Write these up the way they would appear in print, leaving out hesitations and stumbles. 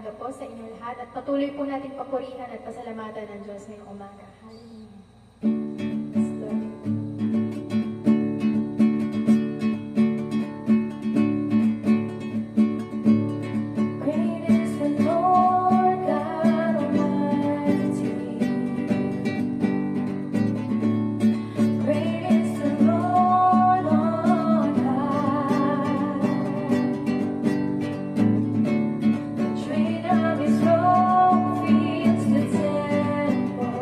umaga po sa inyo lahat at patuloy po nating papurihan at pasalamatan ng Diyos ngayong umaga. Hallelujah. Yes, Lord. Great is the Lord God Almighty. Great is the Lord on high. The train of His robe fills the temple.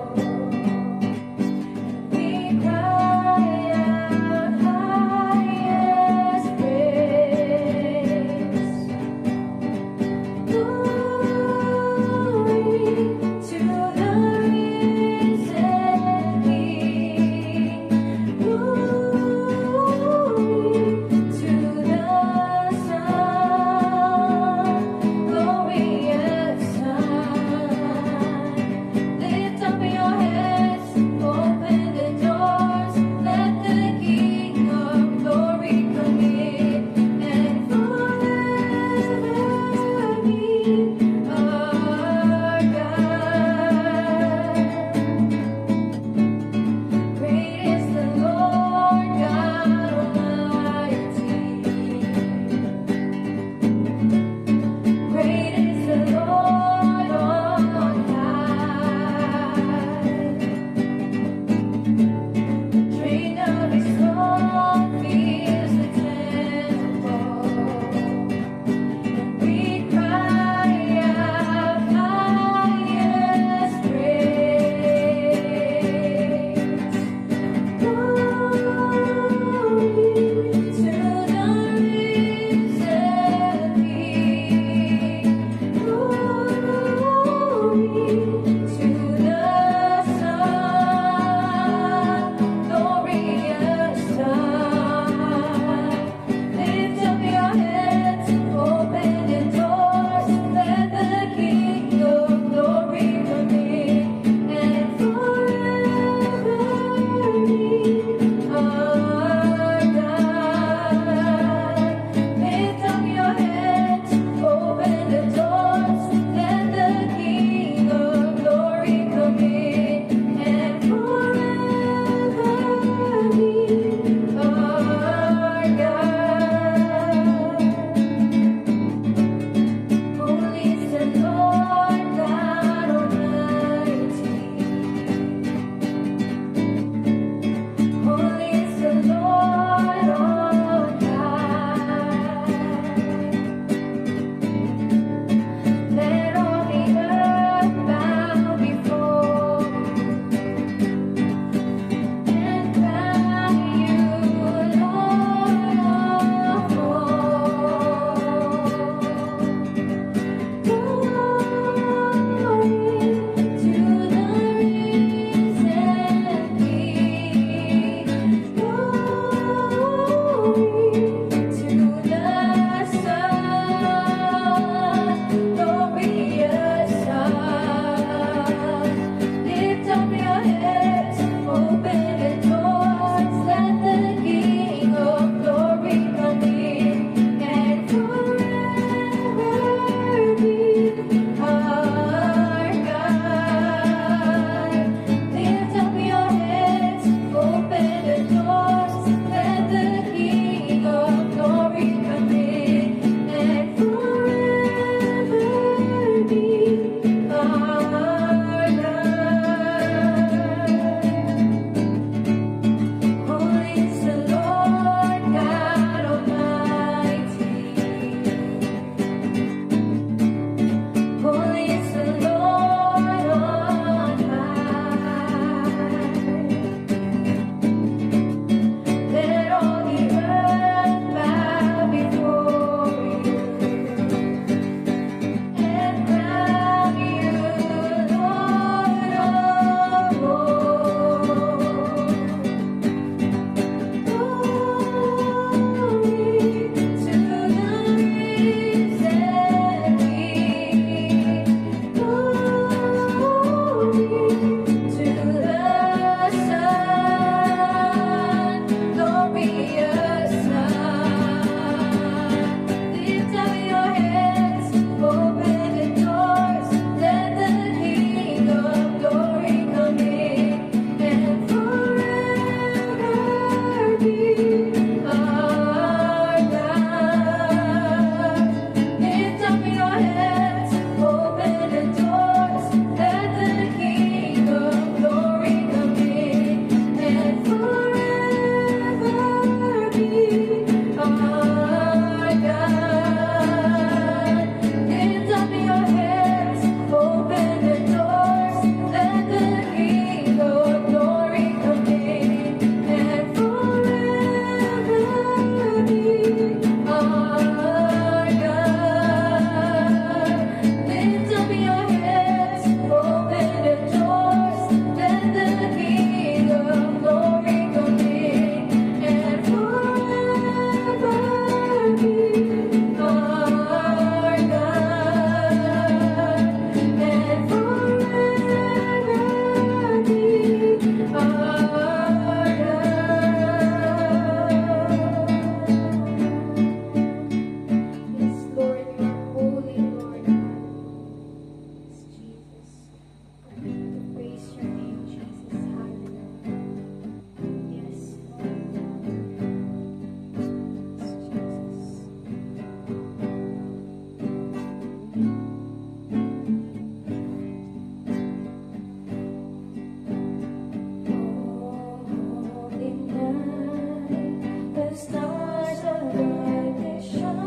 stars are brightly shining.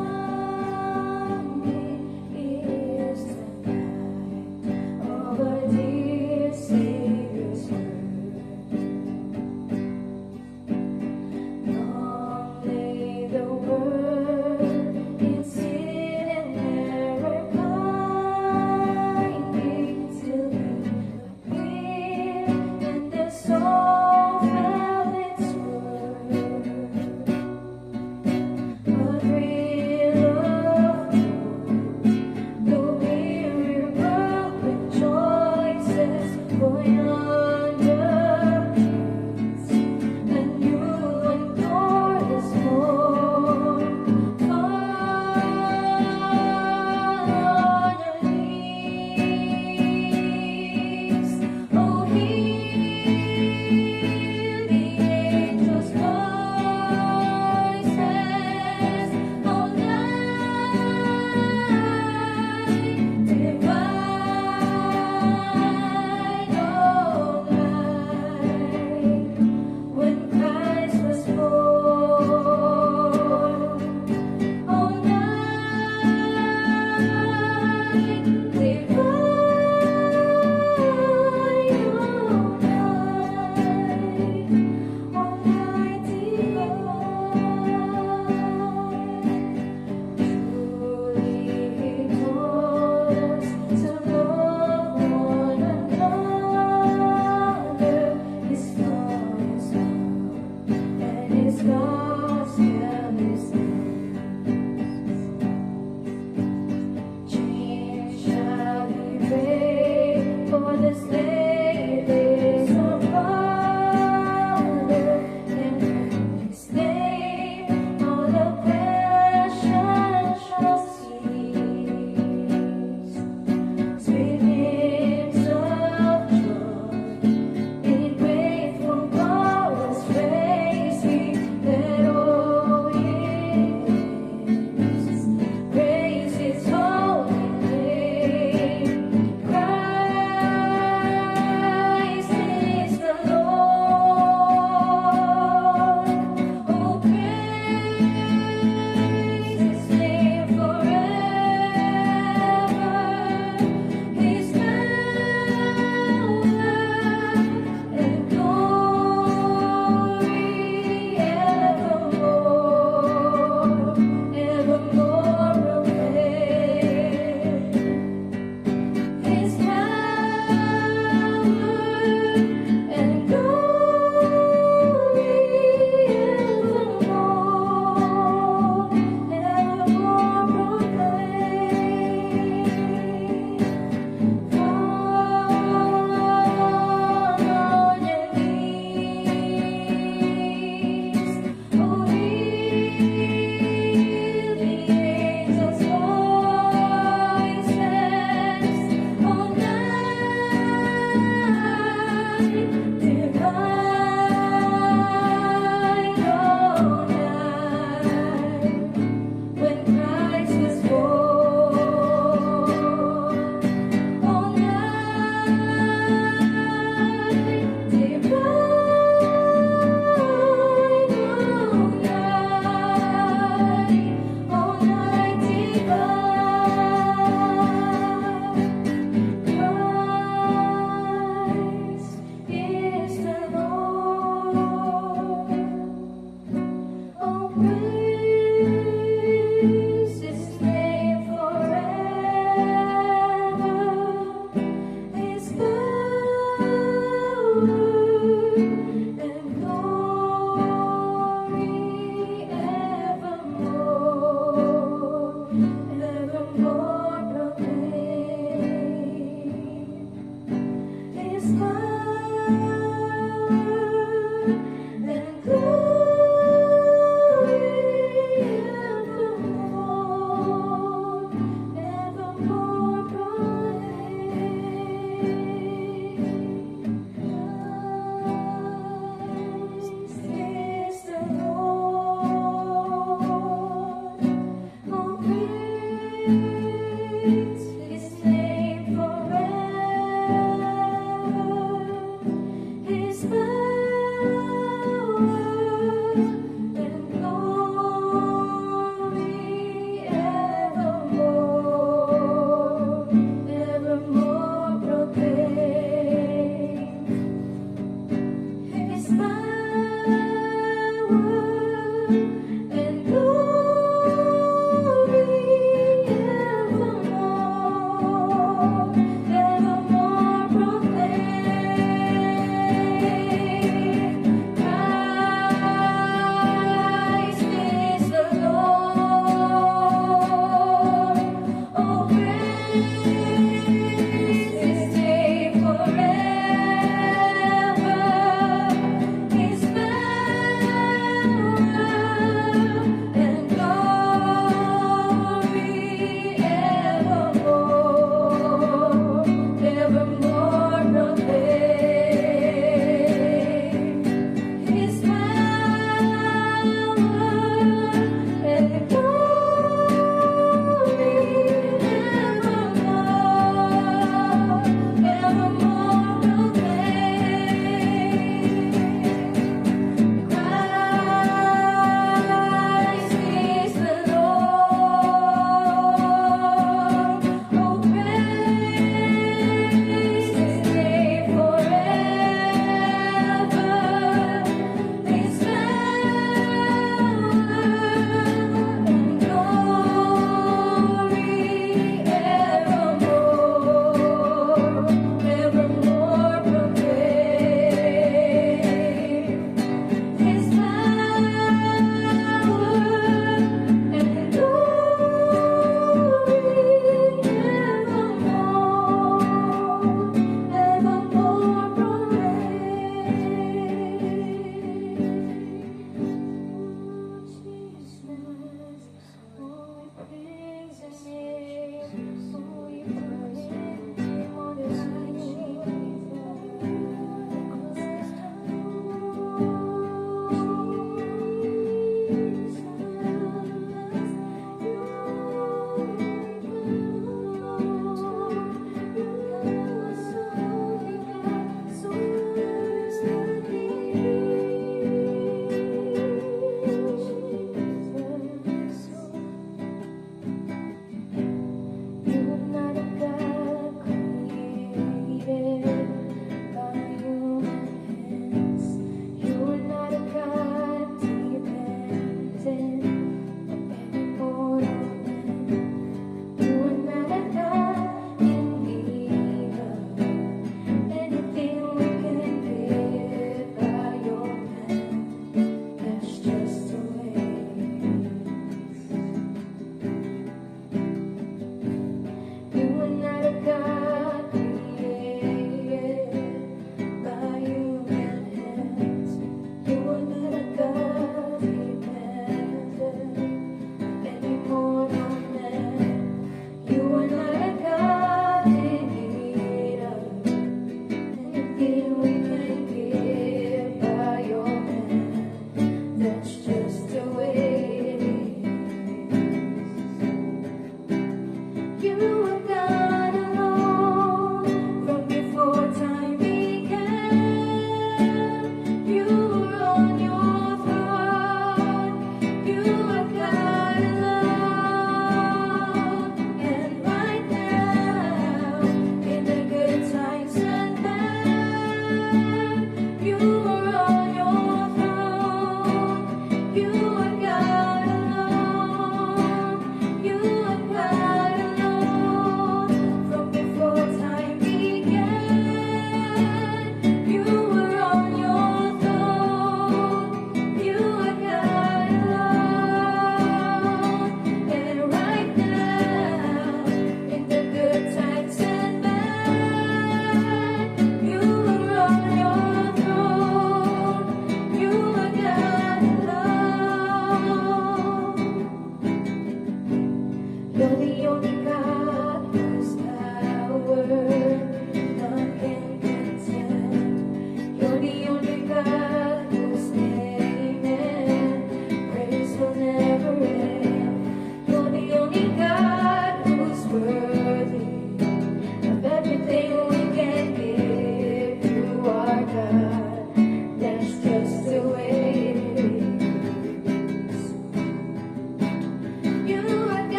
Is the light of our dear Savior's birth. Long lay the world in sin and error pining, till He appeared and the soul felt its worth. A thrill of hope, the weary world rejoices, for yonder peace, and you endure this morn. Fall on your knees, oh hear the angels' voices, oh night divine, oh night when Christ was born, oh night divine, oh night divine. Truly He taught us to love one another. His law is love, and His gospel is peace. Chains shall He break, for the slave is a brother, and when His name all oppression shall cease. Sweet hymns of joy in grateful chorus praise He, that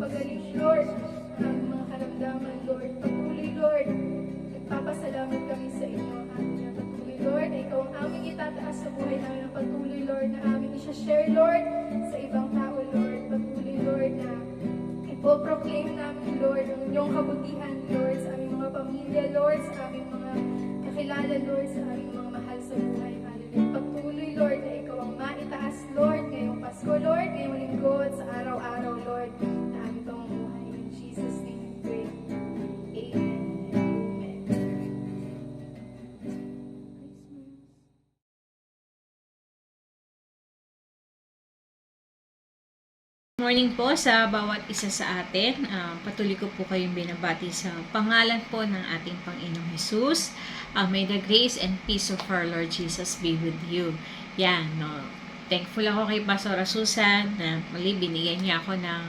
pinapagaling, Lord, ang aming mga karamdaman, Lord. Patuloy, Lord, nagpapasalamat kami sa inyo. Patuloy, Lord, na ikaw ang aming itataas sa buhay namin. Patuloy, Lord, na aming isa-share, Lord, sa ibang tao, Lord. Patuloy, Lord, na ipoproclaim namin, Lord, ang inyong kabutihan, Lord, sa aming mga pamilya, Lord, sa aming mga kakilala, Lord, sa aming mga mahal sa buhay. Hallelujah. Patuloy, Lord, na ikaw ang maitaas, Lord, ngayong Pasko, Lord, ngayong linggo, at sa araw-araw, Lord, na aming pamumuhay. In Jesus' name we pray. Amen. Morning po sa bawat isa sa atin. Patuloy ko po kayong binabati sa pangalan po ng ating Panginoong Hesus. May the grace and peace of our Lord Jesus be with you. Yan, no. Thankful ako kay Pastor Susan na muli binigyan niya ako ng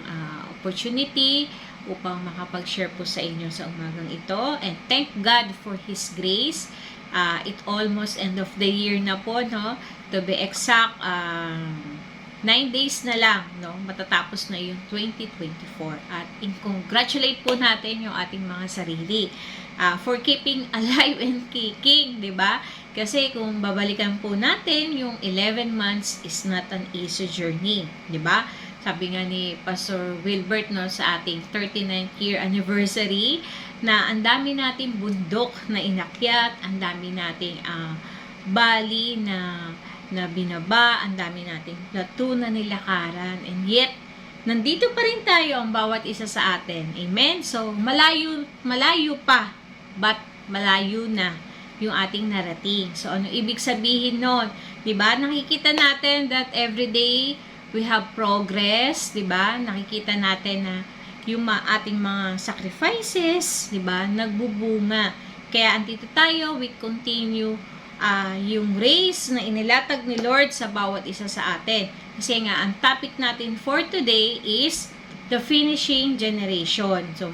opportunity upang makapag-share po sa inyo sa umagang ito. And thank God for His grace. It almost end of the year na po, no? To be exact, 9 days na lang, no, matatapos na yung 2024. At congratulate po natin yung ating mga sarili for keeping alive and kicking, di ba? Kasi kung babalikan po natin, yung 11 months is not an easy journey, di ba? Sabi nga ni Pastor Wilbert, no, sa ating 39th year anniversary, na ang dami nating bundok na inakyat, ang dami nating bali na binaba, ang dami nating plateau na nilakaran, and yet nandito pa rin tayo ang bawat isa sa atin. Amen? So, malayo pa, but malayo na yung ating narating. So, ano ibig sabihin nun? Diba? Nakikita natin that every day we have progress, diba? Nakikita natin na yung ating mga sacrifices, diba? Nagbubunga. Kaya andito tayo, we continue yung race na inilatag ni Lord sa bawat isa sa atin. Kasi nga, ang topic natin for today is the finishing generation. So,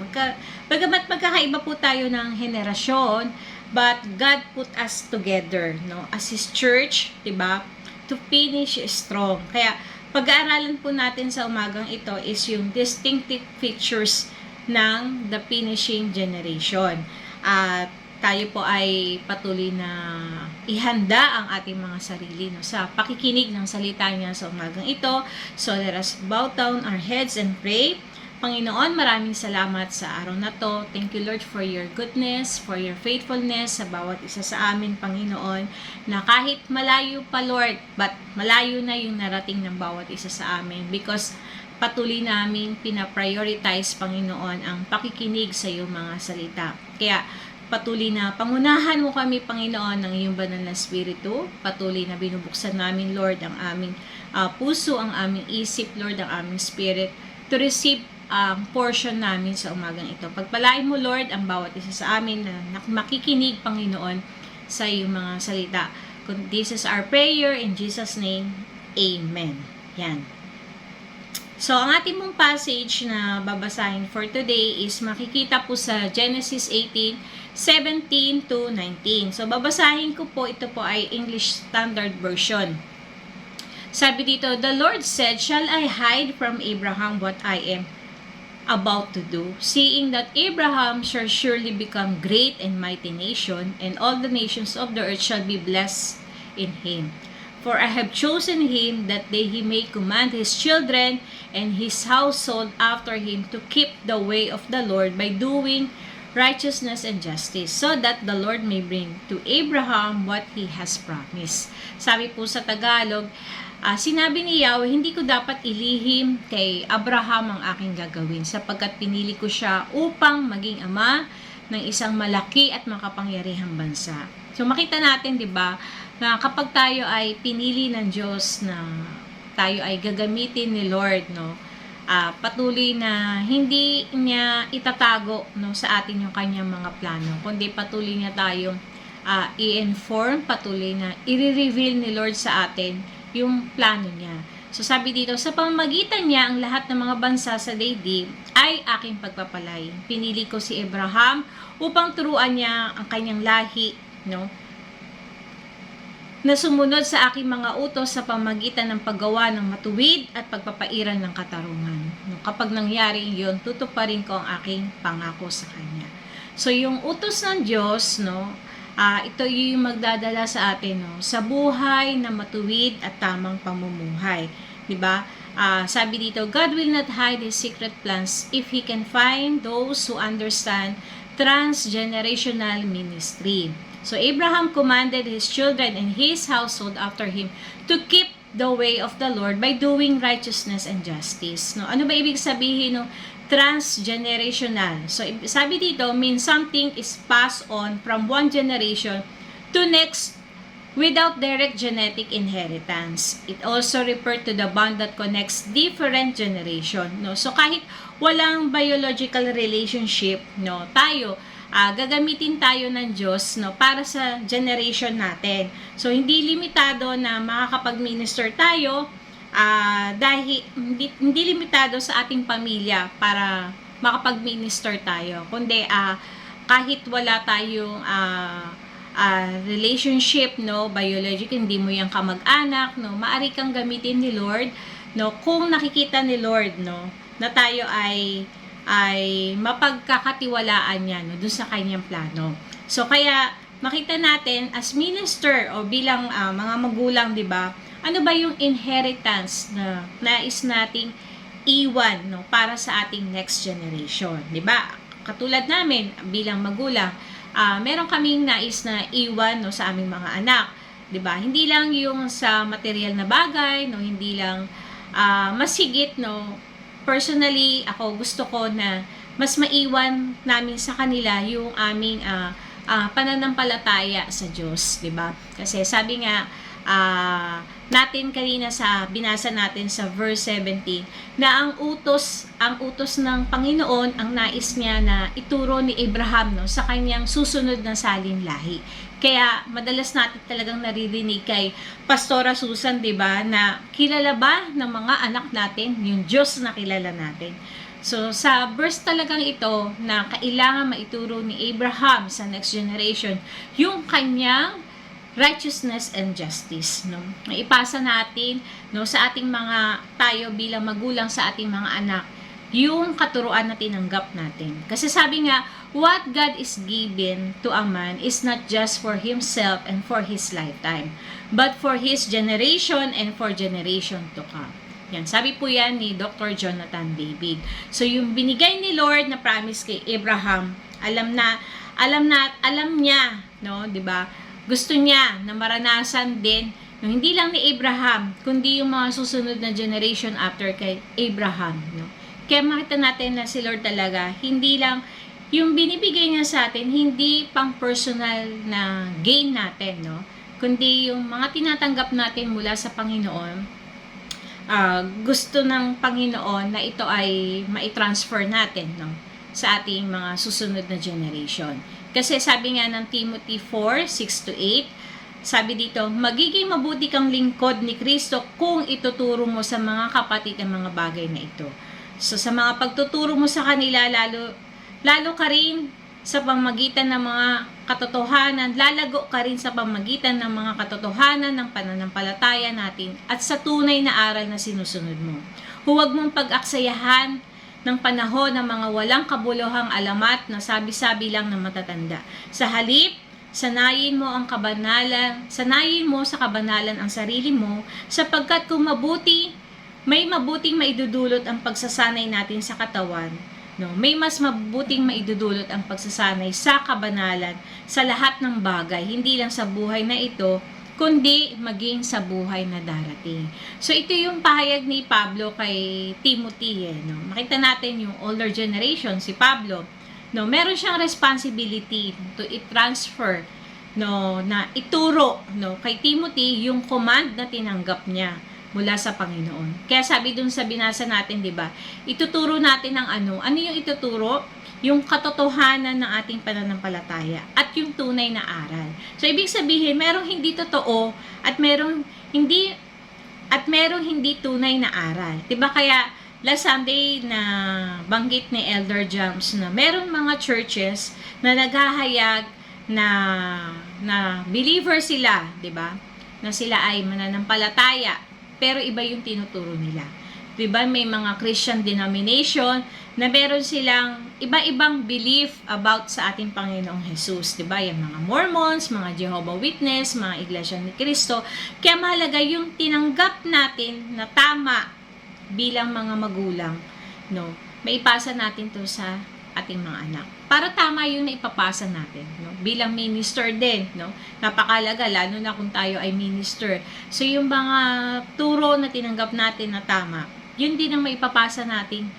bagamat magkakaiba po tayo ng henerasyon, but God put us together, no, as His church, diba, to finish strong. Kaya, pag-aaralan po natin sa umagang ito is yung distinctive features ng the finishing generation. At tayo po ay patuloy na ihanda ang ating mga sarili, no, sa pakikinig ng salita niya sa umagang ito. So let us bow down our heads and pray. Panginoon, maraming salamat sa araw na to. Thank you, Lord, for your goodness, for your faithfulness sa bawat isa sa amin, Panginoon, na kahit malayo pa, Lord, but malayo na yung narating ng bawat isa sa amin because patuloy namin pinaprioritize, Panginoon, ang pakikinig sa iyong mga salita. Kaya patuloy na pangunahan mo kami, Panginoon, ng iyong banal na Espiritu. Patuloy na binubuksan namin, Lord, ang aming puso, ang aming isip, Lord, ang aming spirit to receive ang portion namin sa umagang ito. Pagpalain mo, Lord, ang bawat isa sa amin na makikinig, Panginoon, sa iyong mga salita. This is our prayer in Jesus' name. Amen. Yan. So, ang ating mong passage na babasahin for today is makikita po sa Genesis 18:17 to 19. So, babasahin ko po, ito po ay English Standard Version. Sabi dito, "The Lord said, Shall I hide from Abraham what I am about to do, seeing that Abraham shall surely become great and mighty nation, and all the nations of the earth shall be blessed in him. For I have chosen him that he may command his children and his household after him to keep the way of the Lord by doing righteousness and justice, so that the Lord may bring to Abraham what he has promised." Sabi po sa Tagalog, sinabi ni Yahweh, hindi ko dapat ilihim kay Abraham ang aking gagawin sapagkat pinili ko siya upang maging ama ng isang malaki at makapangyarihang bansa. So makita natin, 'di ba, na kapag tayo ay pinili ng Diyos na tayo ay gagamitin ni Lord, no, patuloy na hindi niya itatago, no, sa atin yung kanyang mga plano, kundi patuloy niya tayong i-inform, patuloy na i-reveal ni Lord sa atin yung plano niya. So sabi dito, sa pamamagitan niya ang lahat ng mga bansa sa daigdig ay aking pagpapalay. Pinili ko si Abraham upang turuan niya ang kanyang lahi, no, na sumunod sa aking mga utos sa pamagitan ng paggawa ng matuwid at pagpapairal ng katarungan. No, kapag nangyari yun, tutuparin ko ang aking pangako sa Kanya. So, yung utos ng Diyos, no, ito yung magdadala sa atin, no, sa buhay na matuwid at tamang pamumuhay. Diba? Sabi dito, God will not hide His secret plans if He can find those who understand transgenerational ministry. So Abraham commanded his children and his household after him to keep the way of the Lord by doing righteousness and justice. No, ano ba ibig sabihin no transgenerational? So sabi dito means something is passed on from one generation to next without direct genetic inheritance. It also refers to the bond that connects different generation. No, so kahit walang biological relationship, no, tayo gagamitin tayo ng Diyos no para sa generation natin. So hindi limitado na makakapag-minister tayo dahil hindi limitado sa ating pamilya para makapag-minister tayo. Kundi kahit wala tayong relationship no biological, hindi mo yang kamag-anak no, maari kang gamitin ni Lord no kung nakikita ni Lord no na tayo ay mapagkakatiwalaan niya no, dun sa kanyang plano. So, kaya makita natin as minister o bilang mga magulang, di ba? Ano ba yung inheritance na nais nating iwan no, para sa ating next generation? Di ba? Katulad namin bilang magulang, meron kaming nais na iwan no, sa aming mga anak. Di ba? Hindi lang yung sa material na bagay, no, hindi lang masigit no. Personally, ako gusto ko na mas maiwan namin sa kanila yung aming pananampalataya sa Diyos, 'di ba? Kasi sabi nga natin kanina sa binasa natin sa verse 17 na ang utos ng Panginoon ang nais niya na ituro ni Abraham no sa kanyang susunod na salin lahi. Kaya madalas natin talagang naririnig kay Pastora Susan, 'di ba, na kilala ba ng mga anak natin yung Diyos na kilala natin. So sa verse talagang ito na kailangan maituro ni Abraham sa next generation yung kanyang righteousness and justice, no. Maipasa natin no sa ating mga tayo bilang magulang sa ating mga anak yung katuruan na tinanggap natin. Kasi sabi nga, what God is given to a man is not just for himself and for his lifetime, but for his generation and for generation to come. Yan, sabi po yan ni Dr. Jonathan David. So, yung binigay ni Lord na promise kay Abraham, alam niya, no, 'di ba? Gusto niya na maranasan din, no, hindi lang ni Abraham, kundi yung mga susunod na generation after kay Abraham, no. Kaya makita natin na si Lord talaga, hindi lang yung binibigay niya sa atin, hindi pang personal na gain natin, no? Kundi yung mga tinatanggap natin mula sa Panginoon, gusto ng Panginoon na ito ay maitransfer natin, no? Sa ating mga susunod na generation. Kasi sabi nga ng Timothy 4:6-8, sabi dito, magiging mabuti kang lingkod ni Kristo kung ituturo mo sa mga kapatid ang mga bagay na ito. So sa mga pagtuturo mo sa kanila, lalo ka rin sa pamagitan ng mga katotohanan, lalago ka rin sa pamagitan ng mga katotohanan ng pananampalataya natin at sa tunay na aral na sinusunod mo. Huwag mong pag-aksayahan ng panahon ng mga walang kabuluhang alamat na sabi-sabi lang ng matatanda. Sa halip, sanayin mo sa kabanalan ang sarili mo, sapagkat kung may mabuting maidudulot ang pagsasanay natin sa katawan, no, may mas mabuting maidudulot ang pagsasanay sa kabanalan sa lahat ng bagay, hindi lang sa buhay na ito, kundi maging sa buhay na darating. So ito yung pahayag ni Pablo kay Timothy, no. Makita natin yung older generation, si Pablo, no, meron siyang responsibility to i-transfer, no, na ituro, no, kay Timothy yung command na tinanggap niya mula sa Panginoon. Kaya sabi dun sa binasa natin, 'di ba? Ituturo natin ang ano yung ituturo? Yung katotohanan ng ating pananampalataya at yung tunay na aral. So ibig sabihin, merong hindi totoo at merong hindi tunay na aral. 'Di ba? Kaya last Sunday na banggit ni Elder Jams na merong mga churches na naghahayag na believer sila, 'di ba? na sila ay mananampalataya, pero iba yung tinuturo nila. Diba, may mga Christian denomination na meron silang iba-ibang belief about sa ating Panginoong Jesus. Diba, yung mga Mormons, mga Jehovah Witness, mga Iglesia ni Cristo. Kaya mahalaga yung tinanggap natin na tama bilang mga magulang, no? Maipasa natin to sa ating mga anak. Para tama yung naipapasa natin, no? Bilang minister din, no? Napakalaga, lalo na kung tayo ay minister. So, yung mga turo na tinanggap natin na tama, yun din ang maipapasa natin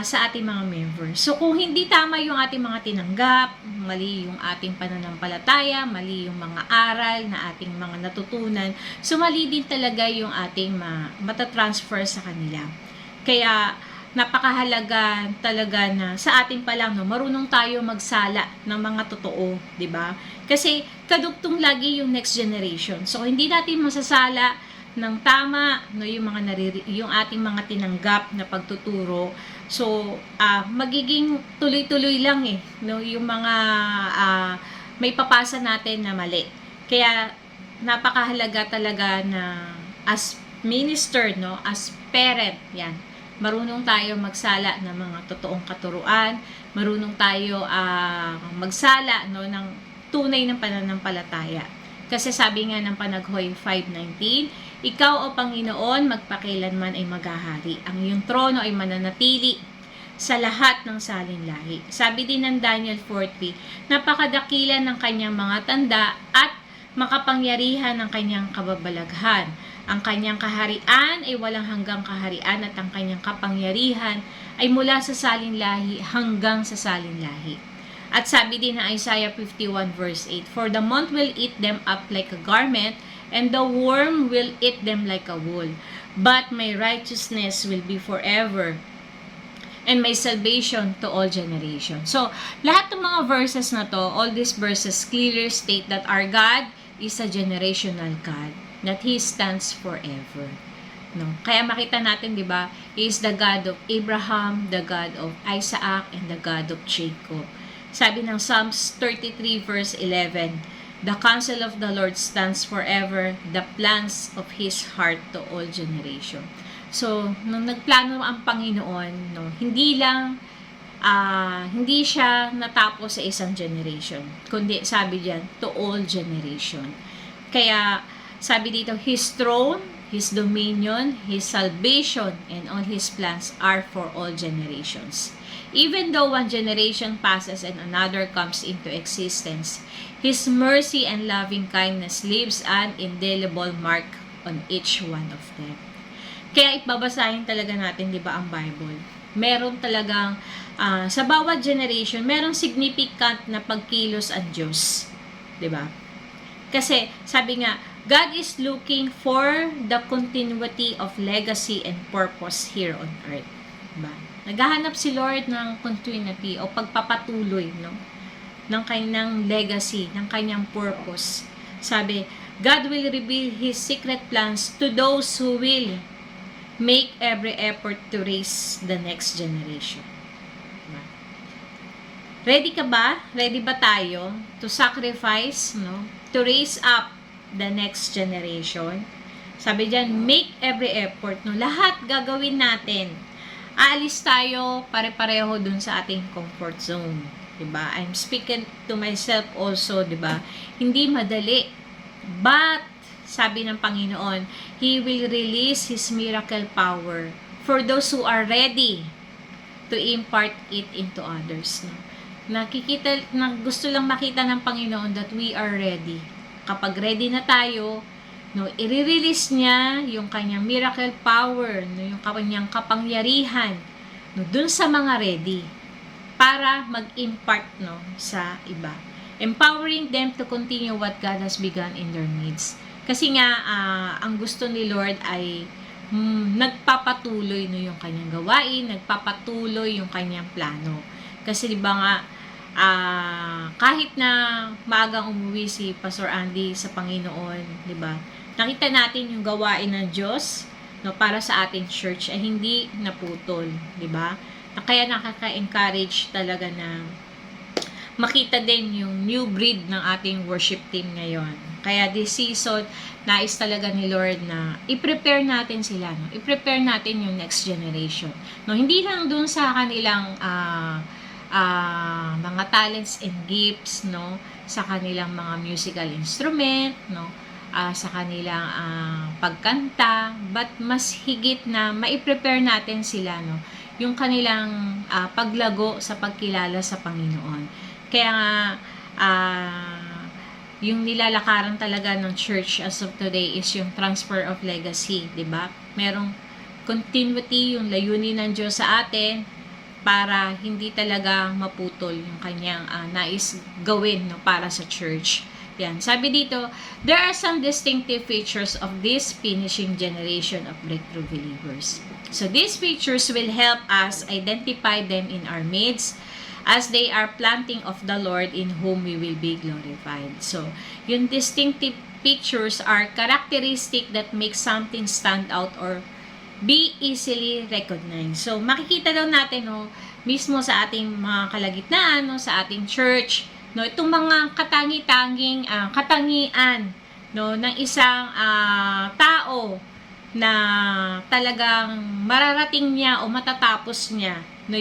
sa ating mga members. So, kung hindi tama yung ating mga tinanggap, mali yung ating pananampalataya, mali yung mga aral na ating mga natutunan, so mali din talaga yung ating matatransfer sa kanila. Kaya, napakahalaga talaga na sa atin pa lang, no, marunong tayo magsala ng mga totoo, di ba? Kasi kadugtong lagi yung next generation. So, hindi natin masasala ng tama, no, yung yung ating mga tinanggap na pagtuturo. So, magiging tuloy-tuloy lang no, yung mga may papasa natin na mali. Kaya napakahalaga talaga na as minister, no, as parent, yan, marunong tayo magsala ng mga totoong katuruan, marunong tayo magsala, no, ng tunay ng pananampalataya. Kasi sabi nga ng Panaghoy 5:19, ikaw o Panginoon, magpakilanman ay maghahari. Ang iyong trono ay mananatili sa lahat ng salinlahi. Sabi din ng Daniel 4:3, napakadakila ng kanyang mga tanda at makapangyarihan ng kanyang kababalaghan. Ang kanyang kaharian ay walang hanggang kaharian at ang kanyang kapangyarihan ay mula sa salinlahi hanggang sa salinlahi. At sabi din na Isaiah 51 verse 8, for the month will eat them up like a garment, and the worm will eat them like a wool. But my righteousness will be forever, and my salvation to all generations. So, lahat ng mga verses na to, all these verses clearly state that our God is a generational God, that He stands forever. No? Kaya makita natin, di ba, He is the God of Abraham, the God of Isaac, and the God of Jacob. Sabi ng Psalms 33 verse 11, the counsel of the Lord stands forever, the plans of His heart to all generation. So, nung nagplano ang Panginoon, no, hindi siya natapos sa isang generation, kundi sabi diyan, to all generation. Kaya, sabi dito, His throne, His dominion, His salvation, and all His plans are for all generations. Even though one generation passes and another comes into existence, His mercy and loving kindness leaves an indelible mark on each one of them. Kaya ibabasahin talaga natin, di ba, ang Bible. Meron talagang, sa bawat generation, merong significant na pagkilos ang Diyos. Di ba? Kasi, sabi nga, God is looking for the continuity of legacy and purpose here on earth. Diba? Naghahanap si Lord ng continuity o pagpapatuloy, no, ng kanyang legacy, ng kanyang purpose. Sabi, God will reveal His secret plans to those who will make every effort to raise the next generation. Diba? Ready ka ba? Ready ba tayo to sacrifice, no, to raise up the next generation? Sabi diyan, make every effort, no, lahat gagawin natin. Aalis tayo pare-pareho dun sa ating comfort zone, 'di ba? I'm speaking to myself also, 'di ba? Hindi madali. But sabi ng Panginoon, He will release His miracle power for those who are ready to impart it into others, no? Gusto lang makita ng Panginoon that we are ready. Kapag ready na tayo, no, i-release niya yung kanyang miracle power, no, yung kanyang kapangyarihan, no, dun sa mga ready para mag-impart, no, sa iba, empowering them to continue what God has begun in their needs. Kasi nga ang gusto ni Lord ay nagpapatuloy, no, yung kanyang gawain, nagpapatuloy yung kanyang plano. Kasi di ba nga, kahit na maagang umuwi si Pastor Andy sa Panginoon, di ba, nakita natin yung gawain ng Diyos, no, para sa ating church ay hindi naputol, di ba? Kaya nakaka-encourage talaga na makita din yung new breed ng ating worship team ngayon. Kaya this season, nais talaga ni Lord na i-prepare natin sila, no? I-prepare natin yung next generation. No, hindi lang dun sa kanilang mga talents and gifts, no, sa kanilang mga musical instrument, no, sa kanilang pagkanta, but mas higit na mai-prepare natin sila, no, yung kanilang paglago sa pagkilala sa Panginoon. Kaya nga yung nilalakaran talaga ng church as of today is yung transfer of legacy, 'di ba? Merong continuity, yung layunin ng Diyos sa atin para hindi talaga maputol yung kanyang nais gawin, no, para sa church. Yan. Sabi dito, there are some distinctive features of this finishing generation of breakthrough believers. So these features will help us identify them in our midst as they are planting of the Lord in whom we will be glorified. So, yung distinctive features are characteristic that make something stand out or be easily recognized. So, makikita daw natin, no, mismo sa ating mga kalagitnaan, no, sa ating church, no, itong mga katangi-tanging katangian, no, ng isang tao na talagang mararating niya o matatapos niya, no,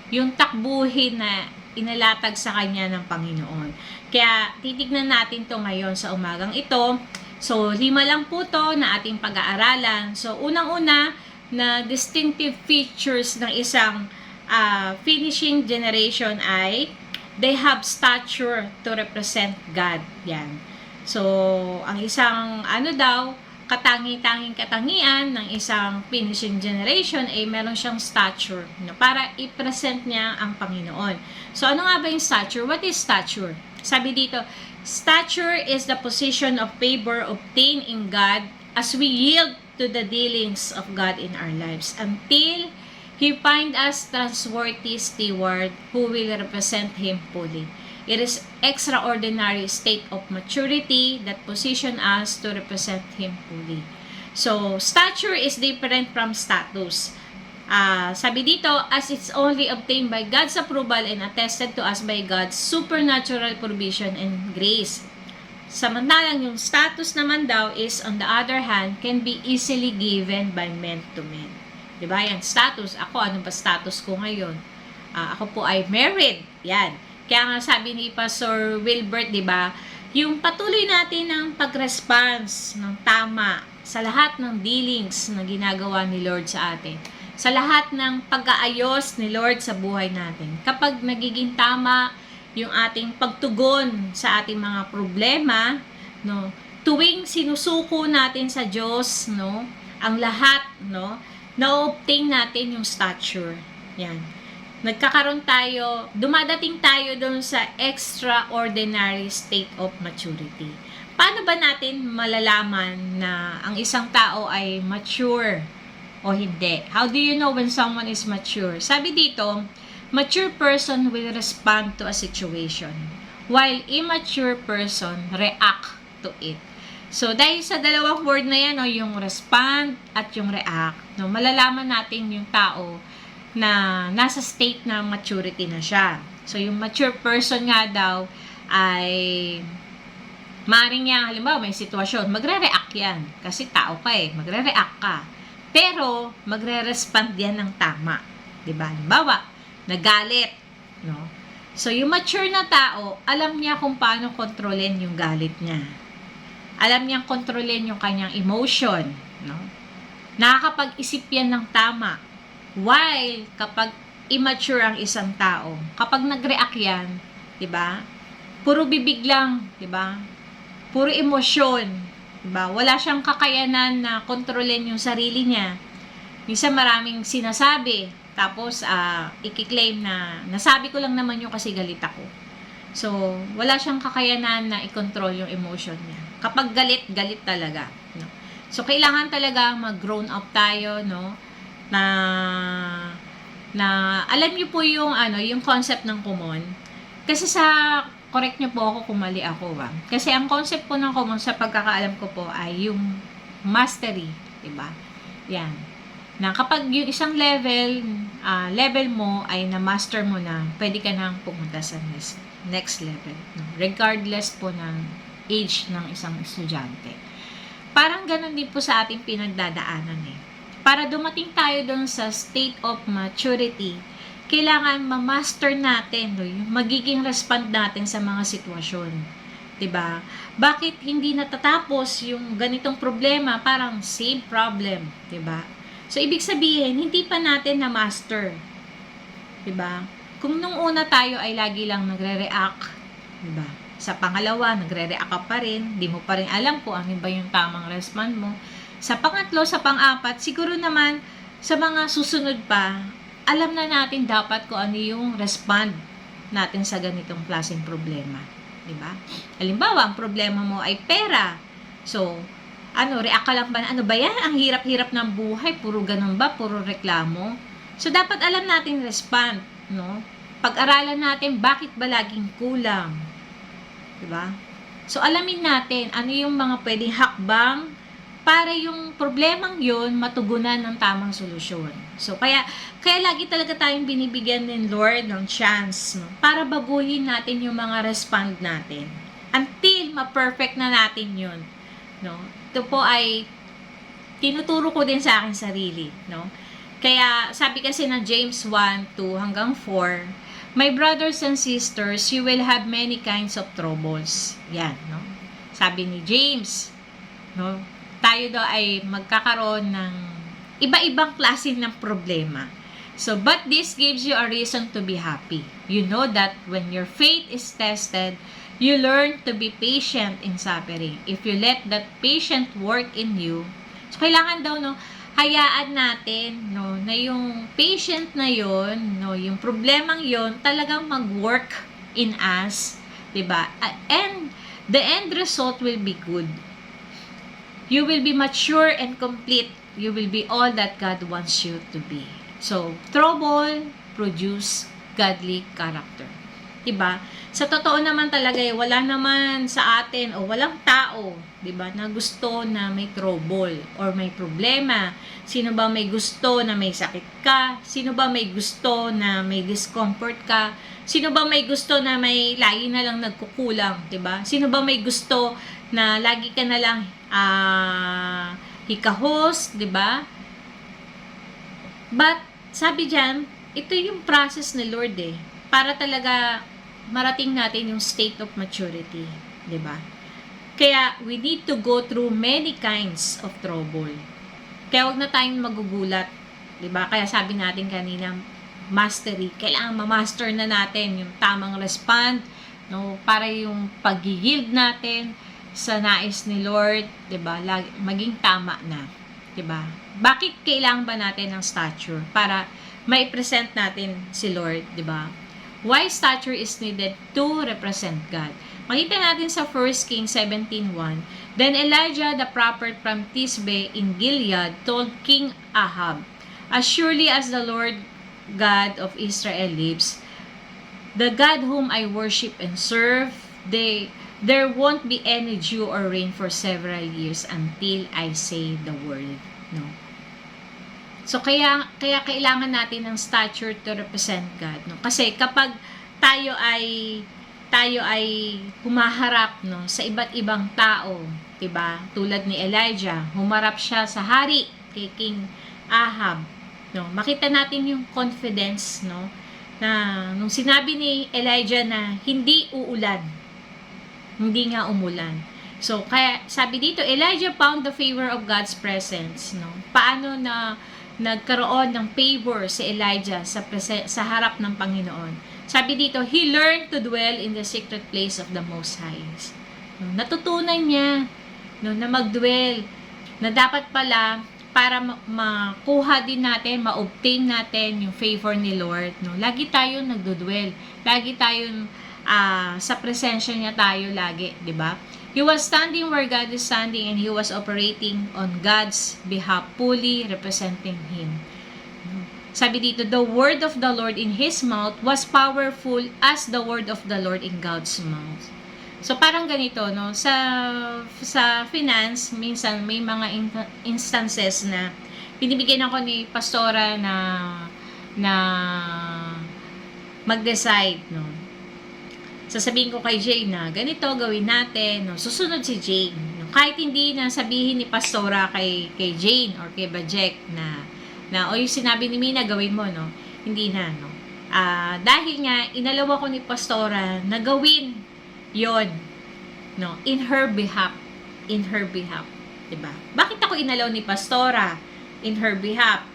yung takbuhin na inalatag sa kanya ng Panginoon. Kaya titignan natin to ngayon sa umagang ito. So, 5 lang po to na ating pag-aaralan. So, unang-una na distinctive features ng isang finishing generation ay they have stature to represent God. Yan. So, ang isang katangi-tanging katangian ng isang finishing generation ay meron siyang stature, no, para i-present niya ang Panginoon. So, ano nga ba yung stature? What is stature? Sabi dito, stature is the position of favor obtained in God as we yield to the dealings of God in our lives until He find us trustworthy steward who will represent Him fully. It is extraordinary state of maturity that position us to represent Him fully. So, stature is different from status. Sabi dito, as it's only obtained by God's approval and attested to us by God's supernatural provision and grace. Samantalang yung status naman daw is, on the other hand, can be easily given by men to men. Diba? Yan, status. Ako, ano ba status ko ngayon? Ako po ay married. Yan. Kaya nga sabi ni Pastor Wilbert, diba? Yung patuloy natin ng pag-response ng tama sa lahat ng dealings na ginagawa ni Lord sa atin. Sa lahat ng pag-aayos ni Lord sa buhay natin. Kapag nagiging tama yung ating pagtugon sa ating mga problema, no, tuwing sinusuko natin sa Diyos, no, ang lahat, no, na-obtain natin yung stature. Yan. Nagkakaroon tayo, dumadating tayo doon sa extraordinary state of maturity. Paano ba natin malalaman na ang isang tao ay mature o hindi? How do you know when someone is mature? Sabi dito, mature person will respond to a situation, while immature person react to it. So, dahil sa dalawang word na yan, no, yung respond at yung react, no, malalaman natin yung tao na nasa state na maturity na siya. So, yung mature person nga daw ay maaaring niya, halimbawa may sitwasyon, magre-react yan. Kasi tao ka magre-react ka. Pero, magre-respond yan ng tama. Diba? Halimbawa, nagalit. No? So, yung mature na tao, alam niya kung paano kontrolin yung galit niya. Alam niyang kontrolin yung kanyang emotion. No? Nakakapag-isip yan ng tama. While, kapag immature ang isang tao, kapag nag-react yan, diba? Puro bibig lang, diba? Puro emosyon, diba? Wala siyang kakayanan na kontrolin yung sarili niya. Minsan maraming sinasabi, tapos i-claim na nasabi ko lang naman yung kasi galit ako. So, wala siyang kakayanan na i-control yung emotion niya. Kapag galit, galit talaga. No? So, kailangan talaga mag-grown up tayo, no? Na alam niyo po yung yung concept ng common. Kasi correct niyo po ako kung mali ako, ba? Kasi ang concept po ng common sa pagkakaalam ko po ay yung mastery, 'di ba? Yan. Na kapag yung isang level mo ay na-master mo na, pwede ka nang pumunta sa next level, no? Regardless po ng age ng isang estudyante. Parang ganun din po sa ating pinagdadaanan eh. Para dumating tayo dun sa state of maturity, kailangan ma-master natin yung magiging respond natin sa mga sitwasyon. 'Di ba? Bakit hindi natatapos yung ganitong problema? Parang same problem, 'di ba? So ibig sabihin, hindi pa natin na-master. 'Di ba? Kung nung una tayo ay lagi lang nagre-react, 'di ba? Sa pangalawa, nagre-react ka pa rin, di mo pa rin alam kung ano ba yung tamang respond mo. Sa pangatlo, sa pang-apat, siguro naman sa mga susunod pa, alam na natin dapat kung ano yung respond natin sa ganitong klaseng problema. Diba? Halimbawa, ang problema mo ay pera. So, react ka lang ba? Ano ba yan? Ang hirap-hirap ng buhay. Puro ganun ba? Puro reklamo? So, dapat alam natin respond. No? Pag-aralan natin, bakit ba laging kulang? Diba? So, alamin natin ano yung mga pwedeng hakbang para yung problemang yun matugunan ng tamang solusyon. So, kaya lagi talaga tayong binibigyan ng Lord ng chance, no? Para baguhin natin yung mga respond natin. Until ma-perfect na natin yun. No? Ito po ay tinuturo ko din sa akin sarili. No? Kaya, sabi kasi ng James 1:2 hanggang 4, my brothers and sisters, you will have many kinds of troubles. Yan, no? Sabi ni James, no? Tayo daw ay magkakaroon ng iba-ibang klase ng problema. So, but this gives you a reason to be happy. You know that when your faith is tested, you learn to be patient in suffering. If you let that patient work in you, so kailangan daw, no, hayaan natin, no, na yung patient na yon, no, yung problemang yon talagang mag-work in us, 'di ba? And the end result will be good. You will be mature and complete. You will be all that God wants you to be. So, trouble produce godly character. 'Di ba? Sa totoo naman talaga, wala naman sa atin o walang tao, 'di ba, na gusto na may trouble or may problema. Sino ba may gusto na may sakit ka? Sino ba may gusto na may discomfort ka? Sino ba may gusto na may lagi na lang nagkukulang, 'di ba? Sino ba may gusto na lagi ka na lang hikahos, 'di ba? But sabi diyan, ito yung process ni Lord para talaga marating natin yung state of maturity, 'di ba? Kaya we need to go through many kinds of trouble. Kaya wag na tayong magugulat, 'di ba? Kaya sabi natin kanina, mastery, kailangan ma-master na natin yung tamang respond, no, para yung pag-yield natin sa nais ni Lord, 'di ba? Maging tama na, 'di ba? Bakit kailangan ba natin ng stature para mai-present natin si Lord, 'di ba? Why stature is needed to represent God. Makita natin sa 1 Kings 17:1. Then Elijah the prophet from Tisbe in Gilead told King Ahab, as surely as the Lord God of Israel lives, the God whom I worship and serve, there won't be any dew or rain for several years until I say the word. No? So, kaya kailangan natin ng stature to represent God, no? Kasi kapag tayo ay humaharap, no, sa iba't ibang tao, 'di ba? Tulad ni Elijah, humarap siya sa hari kay King Ahab, no? Makita natin yung confidence, no, na nung sinabi ni Elijah na hindi uulan, hindi nga umulan. So, kaya sabi dito, Elijah found the favor of God's presence, no? Paano na nagkaroon ng favor si Elijah sa harap ng Panginoon? Sabi dito, he learned to dwell in the secret place of the Most High. No, natutunan niya, no, na mag-dwell, na dapat pala para makuha din natin, ma-obtain natin yung favor ni Lord. No, lagi tayong nagdo-dwell, lagi tayong sa presensya niya tayo lagi, di ba? He was standing where God is standing and he was operating on God's behalf, fully representing Him. Sabi dito, the word of the Lord in His mouth was powerful as the word of the Lord in God's mouth. So parang ganito, no? Sa finance, minsan may mga instances na binibigyan ako ni pastora na mag-decide, no? sasabihin ko kay Jane na ganito gawin natin, no, susunod si Jane. No, kahit hindi na sabihin ni Pastora kay Jane or kay Bajek o yung sinabi ni Mina gawin mo, no, hindi na, no. Dahil nga, inalaw ko ni Pastora na gawin yon, no, in her behalf. Diba? Bakit ako inalaw ni Pastora in her behalf?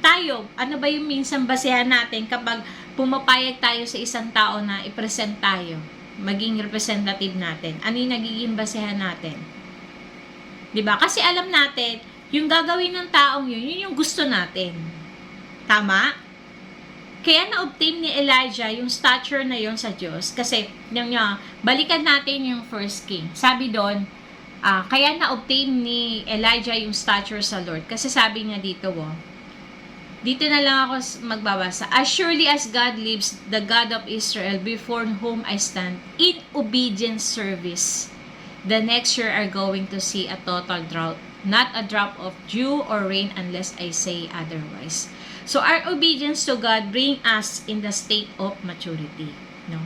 Tayo, ano ba yung minsan basehan natin kapag pumapayag tayo sa isang tao na i-present tayo, maging representative natin? Ano yung nagiging basehan natin? Diba? Kasi alam natin, yung gagawin ng taong yun yung gusto natin. Tama? Kaya na-obtain ni Elijah yung stature na yon sa Diyos. Kasi, balikan natin yung first king. Sabi doon, kaya na-obtain ni Elijah yung stature sa Lord. Kasi sabi nga dito, dito na lang ako magbabasa. As surely as God lives, the God of Israel, before whom I stand, in obedient service, the next year are going to see a total drought. Not a drop of dew or rain unless I say otherwise. So our obedience to God bring us in the state of maturity. No?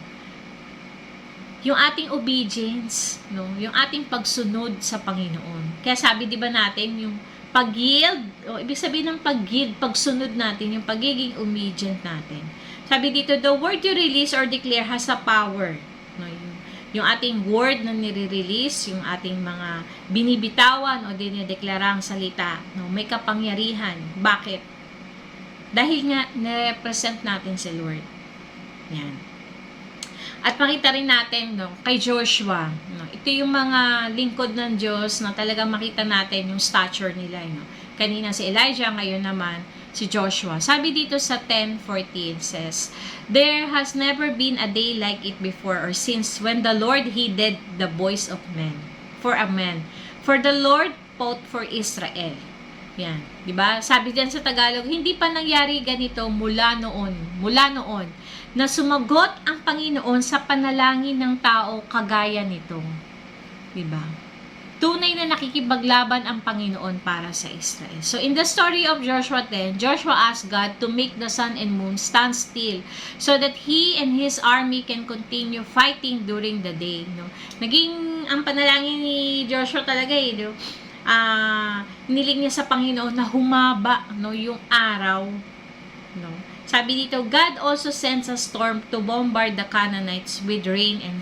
Yung ating obedience, no, yung ating pagsunod sa Panginoon. Kaya sabi 'di ba natin yung pag-yield, ibig sabihin ng pag-yield, pagsunod natin, yung pagiging obedient natin. Sabi dito, the word you release or declare has a power. No, yung ating word na nire-release, yung ating mga binibitawan o dinideklarang salita, no, may kapangyarihan. Bakit? Dahil nga na-represent natin si Lord. Yan. At makita rin natin, no, kay Joshua, no, ito yung mga lingkod ng Diyos na talagang makita natin yung stature nila. No. Kanina si Elijah, ngayon naman si Joshua. Sabi dito sa 10:14 says, there has never been a day like it before or since when the Lord heeded the voice of men. For a man. For the Lord fought for Israel. Yan. Diba? Sabi diyan sa Tagalog, hindi pa nangyari ganito mula noon, na sumagot ang Panginoon sa panalangin ng tao kagaya nito. Diba? Tunay na nakikipaglaban ang Panginoon para sa Israel. So, in the story of Joshua 10, Joshua asked God to make the sun and moon stand still so that he and his army can continue fighting during the day. No? Naging ang panalangin ni Joshua talaga no? Niling niya sa Panginoon na humaba no, yung araw. No? Sabi dito, God also sends a storm to bombard the Canaanites with rain and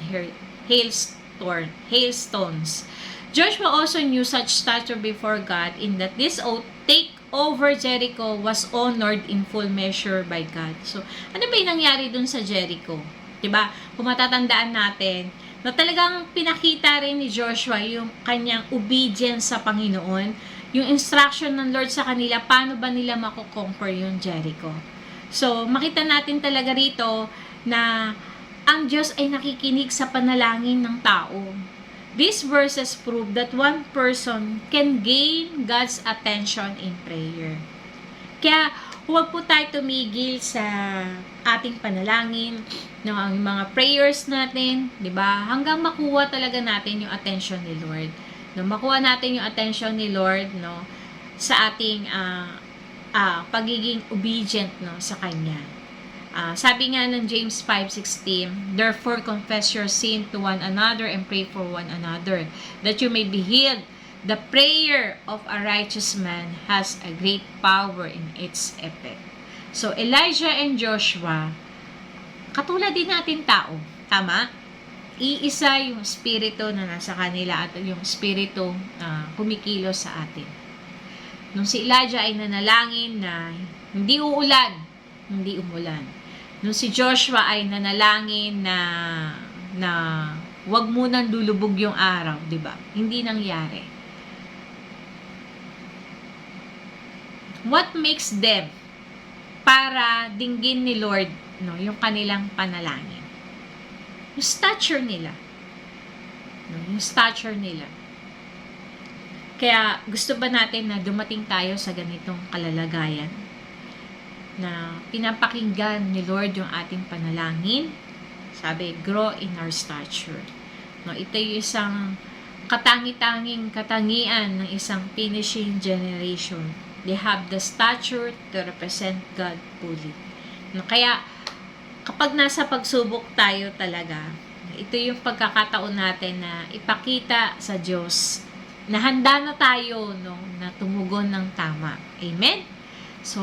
hailstones. Joshua also knew such stature before God in that this oath, take over Jericho, was honored in full measure by God. So, ano ba yung nangyari dun sa Jericho? Diba? Kung matatandaan natin, na talagang pinakita rin ni Joshua yung kanyang obedience sa Panginoon, yung instruction ng Lord sa kanila, paano ba nila makukonquer yung Jericho. So, makita natin talaga rito na ang Diyos ay nakikinig sa panalangin ng tao. These verses prove that one person can gain God's attention in prayer. Kaya, huwag po tayo tumigil sa ating panalangin, no, ang mga prayers natin, 'di ba? Hanggang makuha talaga natin yung attention ni Lord. No, makuha natin yung attention ni Lord, no, sa ating pagiging obedient, no, sa kanya. Sabi nga ng James 5:16, therefore confess your sin to one another and pray for one another that you may be healed. The prayer of a righteous man has a great power in its effect. So, Elijah and Joshua, katulad din natin tao, tama? Iisa yung spirito na nasa kanila at yung spirito kumikilos sa atin. Nung si Elijah ay nanalangin na hindi uulan, hindi umulan. Nung si Joshua ay nanalangin na wag munang lulubog yung araw, di ba? Hindi nangyari. What makes them para dinggin ni Lord, no, yung kanilang panalangin? Yung stature nila. No, yung stature nila. Kaya gusto ba natin na dumating tayo sa ganitong kalalagayan? Na pinapakinggan ni Lord yung ating panalangin? Sabi, grow in our stature. No, ito yung isang katangian ng isang finishing generation. They have the stature to represent God fully. No, kaya, kapag nasa pagsubok tayo talaga, ito yung pagkakataon natin na ipakita sa Diyos na handa na tayo, no, na tumugon ng tama. Amen? So,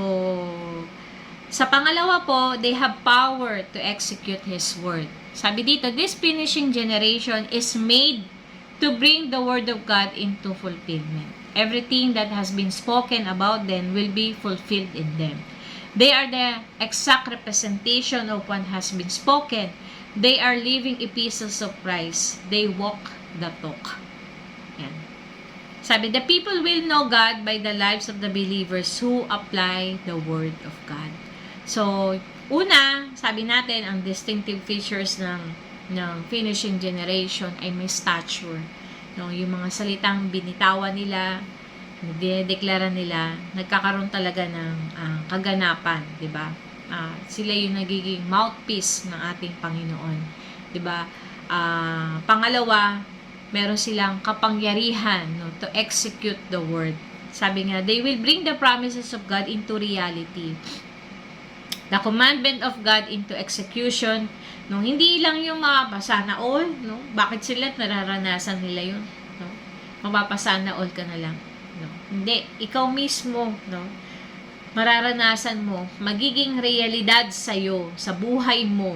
sa pangalawa po, they have power to execute His word. Sabi dito, this finishing generation is made to bring the word of God into fulfillment. Everything that has been spoken about them will be fulfilled in them. They are the exact representation of what has been spoken. They are living epistles of Christ. They walk the talk. Yan. Sabi, the people will know God by the lives of the believers who apply the word of God. So, una, sabi natin, ang distinctive features ng finishing generation ay may stature. No, yung mga salitang binitawan nila, dinedeklara nila, nagkakaroon talaga ng kaganapan, di ba? Sila yung nagiging mouthpiece ng ating Panginoon, di ba? Pangalawa, meron silang kapangyarihan, no, to execute the word. Sabi nga, they will bring the promises of God into reality. The commandment of God into execution, no, hindi lang yung mapapasana all, no? Bakit sila nararanasan nila yun, no? Mapapasana all ka na lang, no? Hindi, ikaw mismo, no, mararanasan mo, magiging realidad sa iyo, sa buhay mo,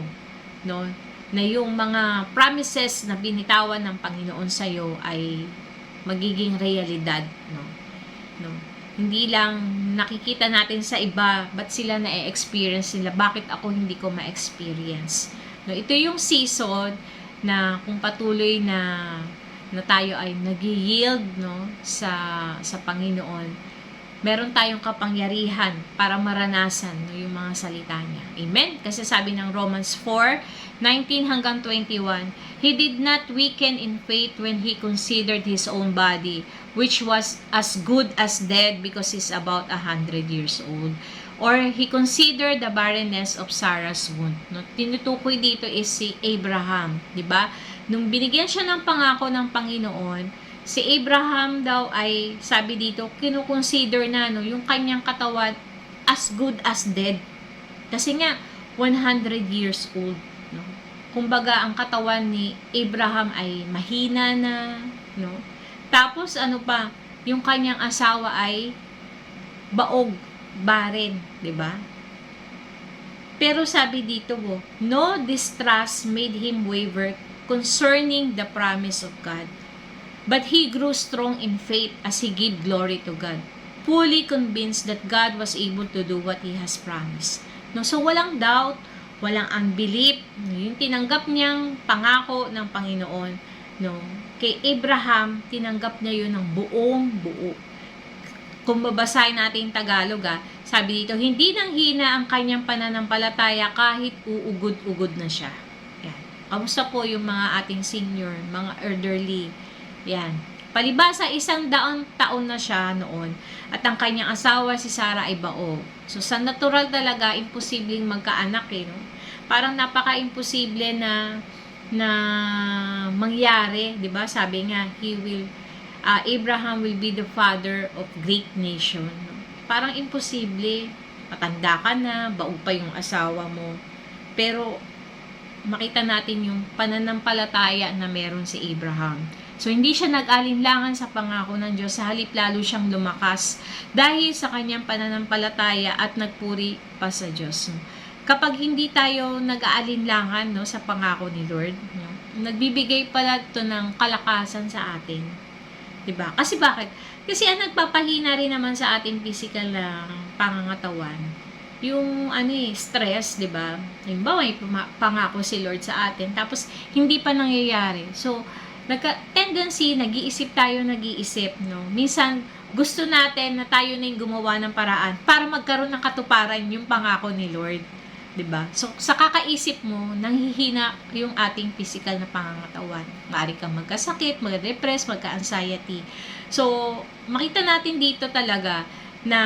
no, na yung mga promises na binitawan ng Panginoon sa iyo ay magiging realidad, no. Hindi lang nakikita natin sa iba, ba't sila na-experience nila, bakit ako hindi ko ma-experience. No, ito yung season na kung patuloy na tayo ay nag-yield, no, sa Panginoon, meron tayong kapangyarihan para maranasan, no, yung mga salita niya. Amen? Kasi sabi ng Romans 4:19 hanggang 21, He did not weaken in faith when He considered His own body, which was as good as dead because He's about 100 years old. Or He considered the barrenness of Sarah's womb. No, tinutukoy dito is si Abraham, di ba? Nung binigyan siya ng pangako ng Panginoon, si Abraham daw ay, sabi dito, kinukonsider na, no, yung kanyang katawan as good as dead. Kasi nga, 100 years old. No? Kumbaga, ang katawan ni Abraham ay mahina na. No? Tapos, ano pa, yung kanyang asawa ay baog, barren. Diba? Pero sabi dito, no distrust made him waver concerning the promise of God. But he grew strong in faith as he gave glory to God, fully convinced that God was able to do what He has promised. No, so walang doubt, walang unbelief, yung tinanggap niyang pangako ng Panginoon, no. Kay Abraham, tinanggap niya yun ng buong buo. Kung babasahin natin yung Tagalog, sabi dito, hindi nang hina ang kanyang pananampalataya kahit uugod-ugod na siya. Yan. Kamusta po yung mga ating senior, mga elderly? Yan. Palibasa, 100 taon na siya noon at ang kanyang asawa si Sarah ay bao. So, sa natural talaga, imposibleng magkaanak no? Parang napaka-imposible na mangyari, di ba? Sabi nga, Abraham will be the father of great nation. No? Parang imposible. Matanda ka na, bao pa yung asawa mo. Pero, makita natin yung pananampalataya na meron si Abraham. So, hindi siya nag-alinlangan sa pangako ng Diyos, sa halip lalo siyang lumakas dahil sa kanyang pananampalataya at nagpuri pa sa Diyos. Kapag hindi tayo nag-aalinlangan, no, sa pangako ni Lord, no, nagbibigay pala ito ng kalakasan sa atin. Diba? Kasi bakit? Kasi ang nagpapahina rin naman sa ating physical na pangangatawan, yung stress, diba? Halimbawa, may pangako si Lord sa atin, tapos hindi pa nangyayari. So, tendency, nag-iisip, no? Minsan, gusto natin na tayo na yung gumawa ng paraan para magkaroon ng katuparan yung pangako ni Lord. 'Di ba? So, sa kakaisip mo, nanghihina yung ating physical na pangangatawan. Maaari kang magkasakit, mag-depress, magka-anxiety. So, makita natin dito talaga na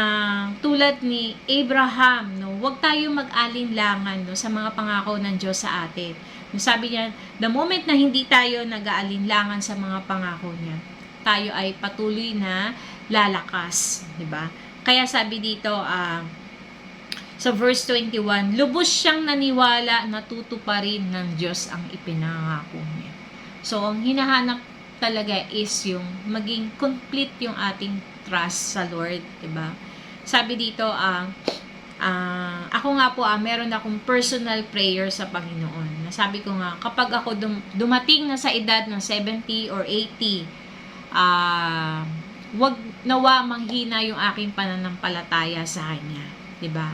tulad ni Abraham, no, huwag tayo mag-alinlangan, no, sa mga pangako ng Diyos sa atin. Sabi niya, the moment na hindi tayo nag-aalinlangan sa mga pangako niya, tayo ay patuloy na lalakas, 'di ba? Kaya sabi dito, Sa verse 21, lubos siyang naniwala na tutuparin ng Diyos ang ipinangako niya. So, ang hinahanap talaga is yung maging complete yung ating trust sa Lord, diba? Sabi dito, ako nga po, meron akong personal prayer sa Panginoon. Nasabi ko nga, kapag ako dumating na sa edad ng 70 or 80, wag nawa manghina yung aking pananampalataya sa Kanya, diba?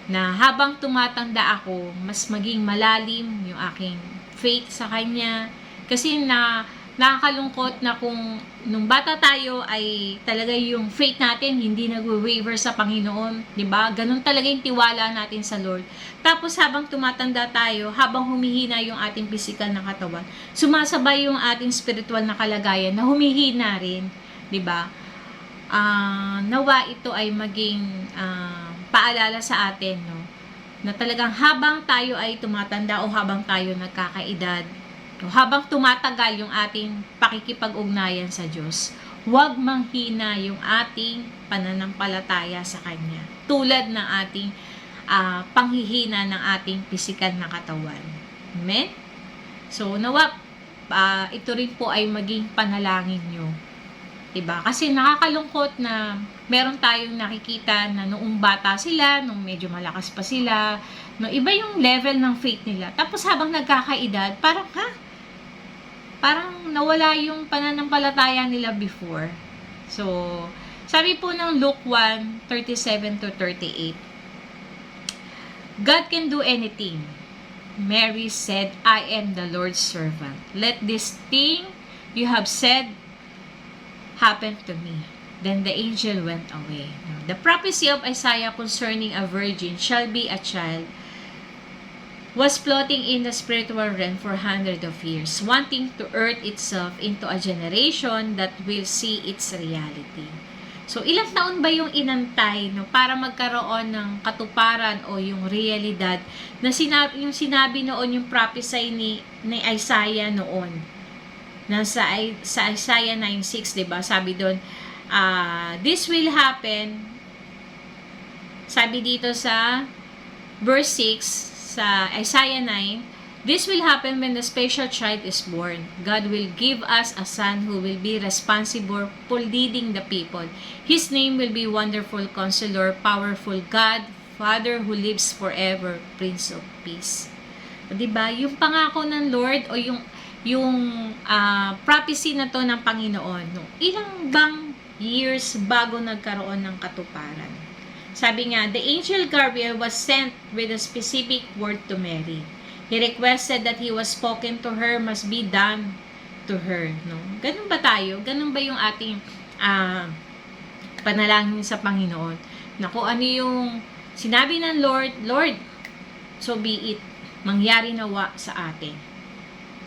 Na habang tumatanda ako, mas maging malalim yung aking faith sa Kanya. Kasi nakakalungkot na kung nung bata tayo ay talaga yung faith natin hindi nagwe-waver sa Panginoon, 'di ba? Ganun talaga yung tiwala natin sa Lord. Tapos habang tumatanda tayo, habang humihina yung ating physical na katawan, sumasabay yung ating spiritual na kalagayan na humihina rin, 'di ba? Nawa ito ay maging paalala sa atin, no? Na talagang habang tayo ay tumatanda o habang tayo nagkakaedad, habang tumatagal yung ating pakikipag-ugnayan sa Diyos, huwag manghina yung ating pananampalataya sa Kanya. Tulad ng ating panghihina ng ating pisikal na katawan. Amen? So, nawa, ito rin po ay maging panalangin nyo. Diba? Kasi nakakalungkot na meron tayong nakikita na noong bata sila, nung medyo malakas pa sila, no, iba yung level ng faith nila. Tapos habang nagkakaedad, parang nawala yung pananampalataya nila before. So, sabi po ng Luke 1:37-38, God can do anything. Mary said, I am the Lord's servant. Let this thing you have said happen to me. Then the angel went away. The prophecy of Isaiah concerning a virgin shall be a child was floating in the spiritual realm for hundreds of years, wanting to earth itself into a generation that will see its reality. So, ilang taon ba yung inantay, no, para magkaroon ng katuparan o yung realidad na sinabi noon, yung prophesy ni Isaiah noon. Sa Isaiah 9:6, diba? Sabi doon, this will happen, sabi dito sa verse 6, sa Isaiah 9, this will happen when the special child is born. God will give us a son who will be responsible for leading the people. His name will be Wonderful Counselor, Powerful God, Father who lives forever, Prince of Peace. Diba? Yung pangako ng Lord o yung prophecy na to ng Panginoon, no? Ilang bang years bago nagkaroon ng katuparan? Sabi nga, the angel Gabriel was sent with a specific word to Mary. He requested that he was spoken to her must be done to her. No? Ganun ba tayo? Ganun ba yung ating panalangin sa Panginoon? Na kung ano yung sinabi ng Lord, so be it. Mangyari nawa sa atin.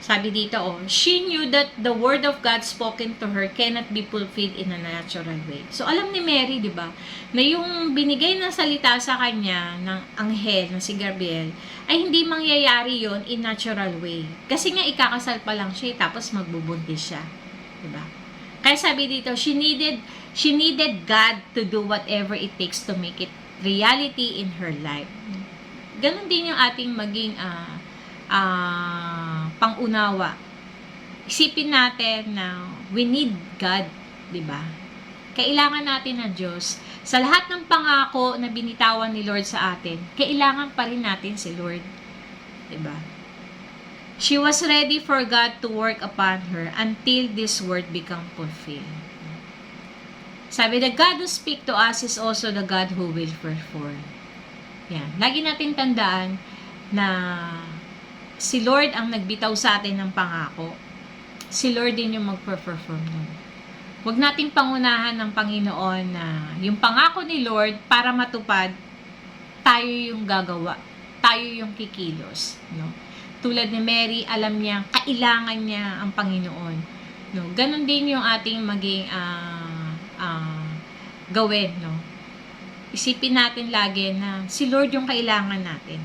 Sabi dito, she knew that the word of God spoken to her cannot be fulfilled in a natural way. So, alam ni Mary, di ba, na yung binigay na salita sa kanya ng anghel na si Gabriel, ay hindi mangyayari yon in natural way. Kasi nga, ikakasal pa lang siya, tapos magbubuntis siya. Di ba? Kaya sabi dito, she needed God to do whatever it takes to make it reality in her life. Ganon din yung ating maging pangunawa. Isipin natin na we need God, di ba? Kailangan natin ng Diyos. Sa lahat ng pangako na binitawan ni Lord sa atin, kailangan pa rin natin si Lord. Di ba? She was ready for God to work upon her until this word become fulfilled. Sabi, the God who speak to us is also the God who will perform. Yan. Lagi natin tandaan na si Lord ang nagbitaw sa atin ng pangako. Si Lord din yung magperform nun. Huwag nating pangunahan ng Panginoon na yung pangako ni Lord para matupad, tayo yung gagawa. Tayo yung kikilos. No? Tulad ni Mary, alam niya, kailangan niya ang Panginoon. No? Ganon din yung ating maging gawin. No? Isipin natin lagi na si Lord yung kailangan natin.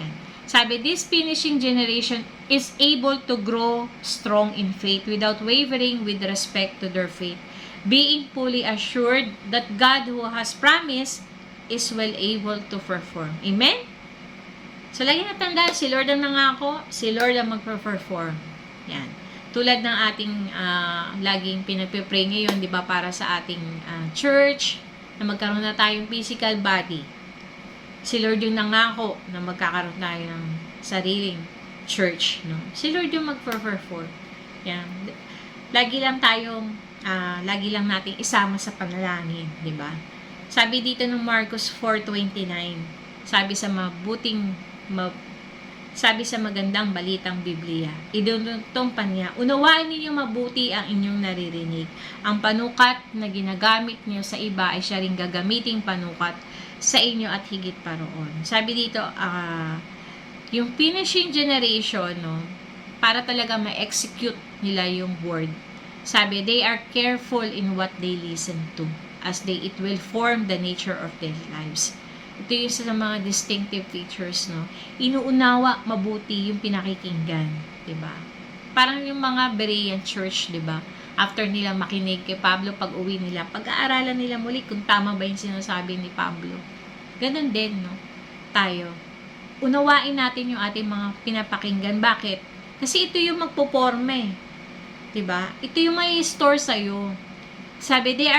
Yan. Sabi, this finishing generation is able to grow strong in faith without wavering with respect to their faith, being fully assured that God who has promised is well able to perform. Amen? So, lagi natandaan, si Lord ang nangako, si Lord ang magpe-perform. Yan. Tulad ng ating laging pinagpe-pray ngayon, di ba, para sa ating church, na magkaroon na tayong physical body. Si Lord yung nangako na magkakaroon tayo ng sariling church. No? Si Lord yung magpe-perform. Yan. Lagi lang nating isama sa panalangin, di ba? Sabi dito ng Marcos 4:29, sabi sa magandang balitang Biblia, idunutong pa niya, unawain ninyo mabuti ang inyong naririnig. Ang panukat na ginagamit niyo sa iba ay siya rin gagamiting panukat sa inyo at higit pa roon. Sabi dito, yung finishing generation, no, para talaga ma-execute nila yung word. Sabi, they are careful in what they listen to, as it will form the nature of their lives. Ito yung sa mga distinctive features, no? Inuunawa mabuti yung pinakikinggan, 'di ba? Parang yung mga Berean church, 'di ba? After nila makinig kay Pablo, pag-uwi nila, pag-aaralan nila muli kung tama ba yung sinasabi ni Pablo. Ganun din, no? Tayo. Unawain natin yung ating mga pinapakinggan. Bakit? Kasi ito yung magpoporme. 'Di ba? Ito yung may store sa iyo. Sabi, they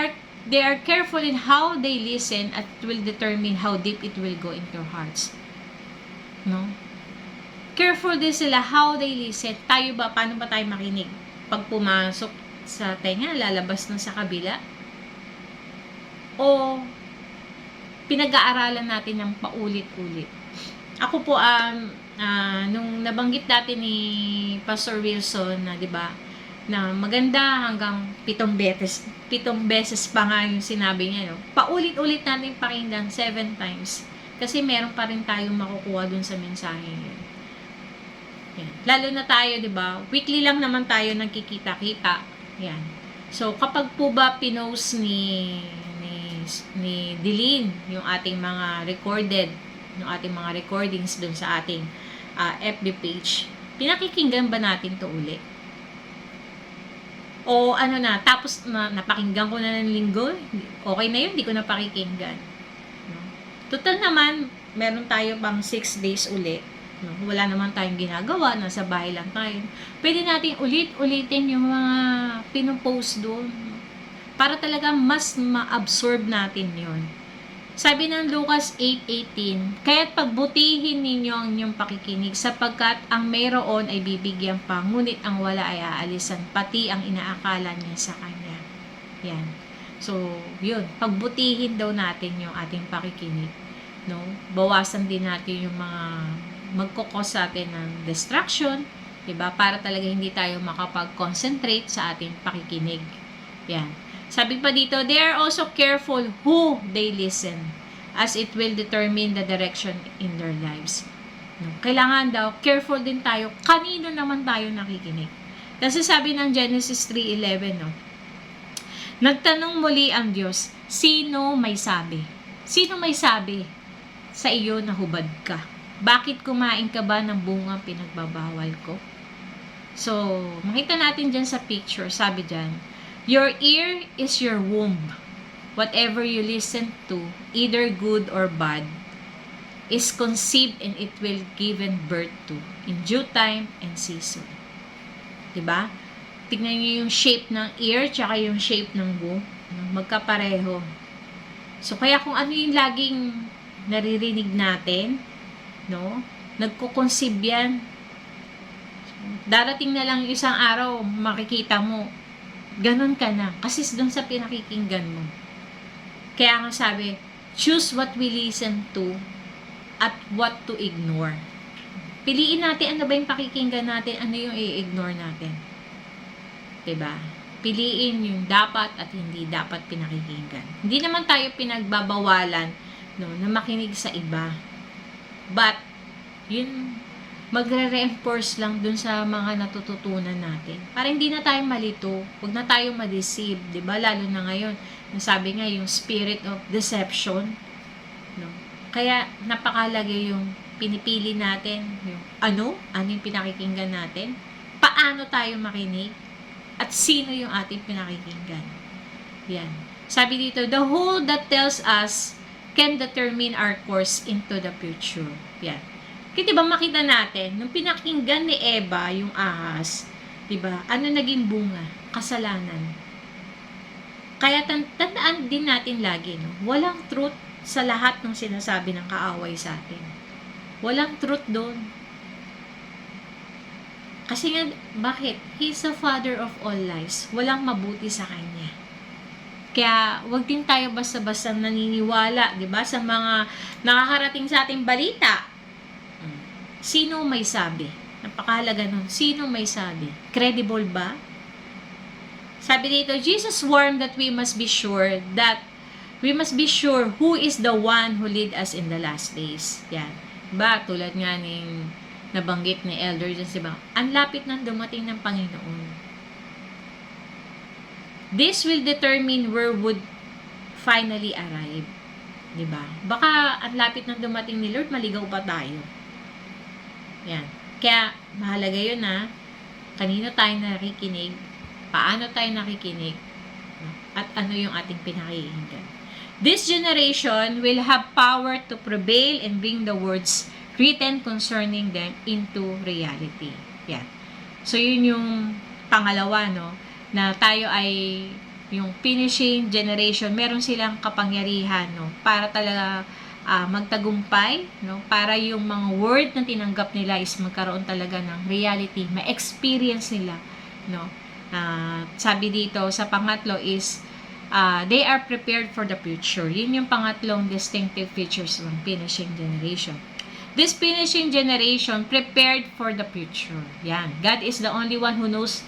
are careful in how they listen at it will determine how deep it will go into your hearts. No? Careful din sila how they listen. Tayo ba, paano ba tayo makinig? Pag pumasok sa tenga, lalabas na sa kabila? O pinag-aaralan natin ng paulit-ulit? Ako po, nung nabanggit natin ni Pastor Wilson na, di ba, na maganda hanggang 7 beses pa nga yung sinabi niya, no? Paulit-ulit natin pakinggan 7 times. Kasi meron pa rin tayong makukuha dun sa mensahe yun. Yan. Lalo na tayo, di ba? Weekly lang naman tayo nagkikita-kita. Yan. So, kapag po ba pinost ni Dilin yung ating mga recordings dun sa ating FB page, pinakikinggan ba natin to ulit? O tapos napakinggan ko na ng linggo, okay na yun, hindi ko na pakikinggan. No? Total naman, meron tayo pang 6 days ulit. No? Wala naman tayong ginagawa, nasa bahay lang tayo. Pwede natin ulit-ulitin yung mga pinopost doon. No? Para talaga mas ma-absorb natin yon. Sabi ng Lucas 8:18, kaya't pagbutihin ninyo ang inyong pakikinig sapagkat ang mayroon ay bibigyan pa, ngunit ang wala ay aalisan, pati ang inaakala niya sa kanya. Yan. So, yun. Pagbutihin daw natin yung ating pakikinig. No? Bawasan din natin yung mga magkukos sa atin ng distraction, diba? Para talaga hindi tayo makapag-concentrate sa ating pakikinig. Yan. Sabi pa dito, they are also careful who they listen, as it will determine the direction in their lives. No? Kailangan daw, careful din tayo, kanino naman tayo nakikinig. Kasi sabi ng Genesis 3:11, no? Nagtanong muli ang Diyos, sino may sabi? Sino may sabi sa iyo na hubad ka? Bakit kumain ka ba ng bungang pinagbabawal ko? So, makita natin dyan sa picture, sabi dyan, your ear is your womb. Whatever you listen to, either good or bad, is conceived and it will given birth to in due time and season. Diba? Tignan nyo yung shape ng ear tsaka yung shape ng womb. Magkapareho. So, kaya kung ano yung laging naririnig natin, no? Nagko-conceive yan. Darating na lang isang araw, makikita mo, ganun ka na. Kasi doon sa pinakikinggan mo. Kaya nga sabi, choose what we listen to at what to ignore. Piliin natin ano ba yung pakikinggan natin, ano yung i-ignore natin. Diba? Piliin yung dapat at hindi dapat pinakikinggan. Hindi naman tayo pinagbabawalan, no, na makinig sa iba. But, yun, magre-reinforce lang dun sa mga natututunan natin. Para hindi na tayo malito, huwag na tayo ma-deceive, 'di ba? Lalo na ngayon, sabi nga yung spirit of deception, no? Kaya napakalagay yung pinipili natin, yung ano yung pinakikinggan natin, paano tayo makinig, at sino yung ating pinakikinggan. Yan. Sabi dito, the whole that tells us can determine our course into the future. Yan. Kaya diba makita natin, nung pinakinggan ni Eva yung ahas, diba, ano naging bunga? Kasalanan. Kaya tandaan din natin lagi, no? Walang truth sa lahat ng sinasabi ng kaaway sa atin. Walang truth doon. Kasi nga, bakit? He's the father of all lies. Walang mabuti sa kanya. Kaya, wag din tayo basta-basta naniniwala, di ba? Sa mga nakakarating sa ating balita. Sino may sabi? Napakahalaga nun. Sino may sabi? Credible ba? Sabi dito, Jesus warned that we must be sure who is the one who lead us in the last days. Yan. Ba, tulad nga ng nabanggit ni Elder dyan, diba? Ang lapit ng dumating ng Panginoon. This will determine where would finally arrive. Diba? Baka ang lapit ng dumating ni Lord, maligaw pa tayo. Yan. Kaya, mahalaga yun na kanino tayo nakikinig, paano tayo nakikinig, at ano yung ating pinakikinggan. This generation will have power to prevail and bring the words written concerning them into reality. Yan. So, yun yung pangalawa, no? Na tayo ay yung finishing generation, meron silang kapangyarihan, no? Para talaga magtagumpay, no? Para yung mga word na tinanggap nila is magkaroon talaga ng reality, ma-experience nila, no? Sabi dito sa pangatlo is they are prepared for the future. Yun yung pangatlong distinctive features ng finishing generation. This finishing generation prepared for the future. Yan. God is the only one who knows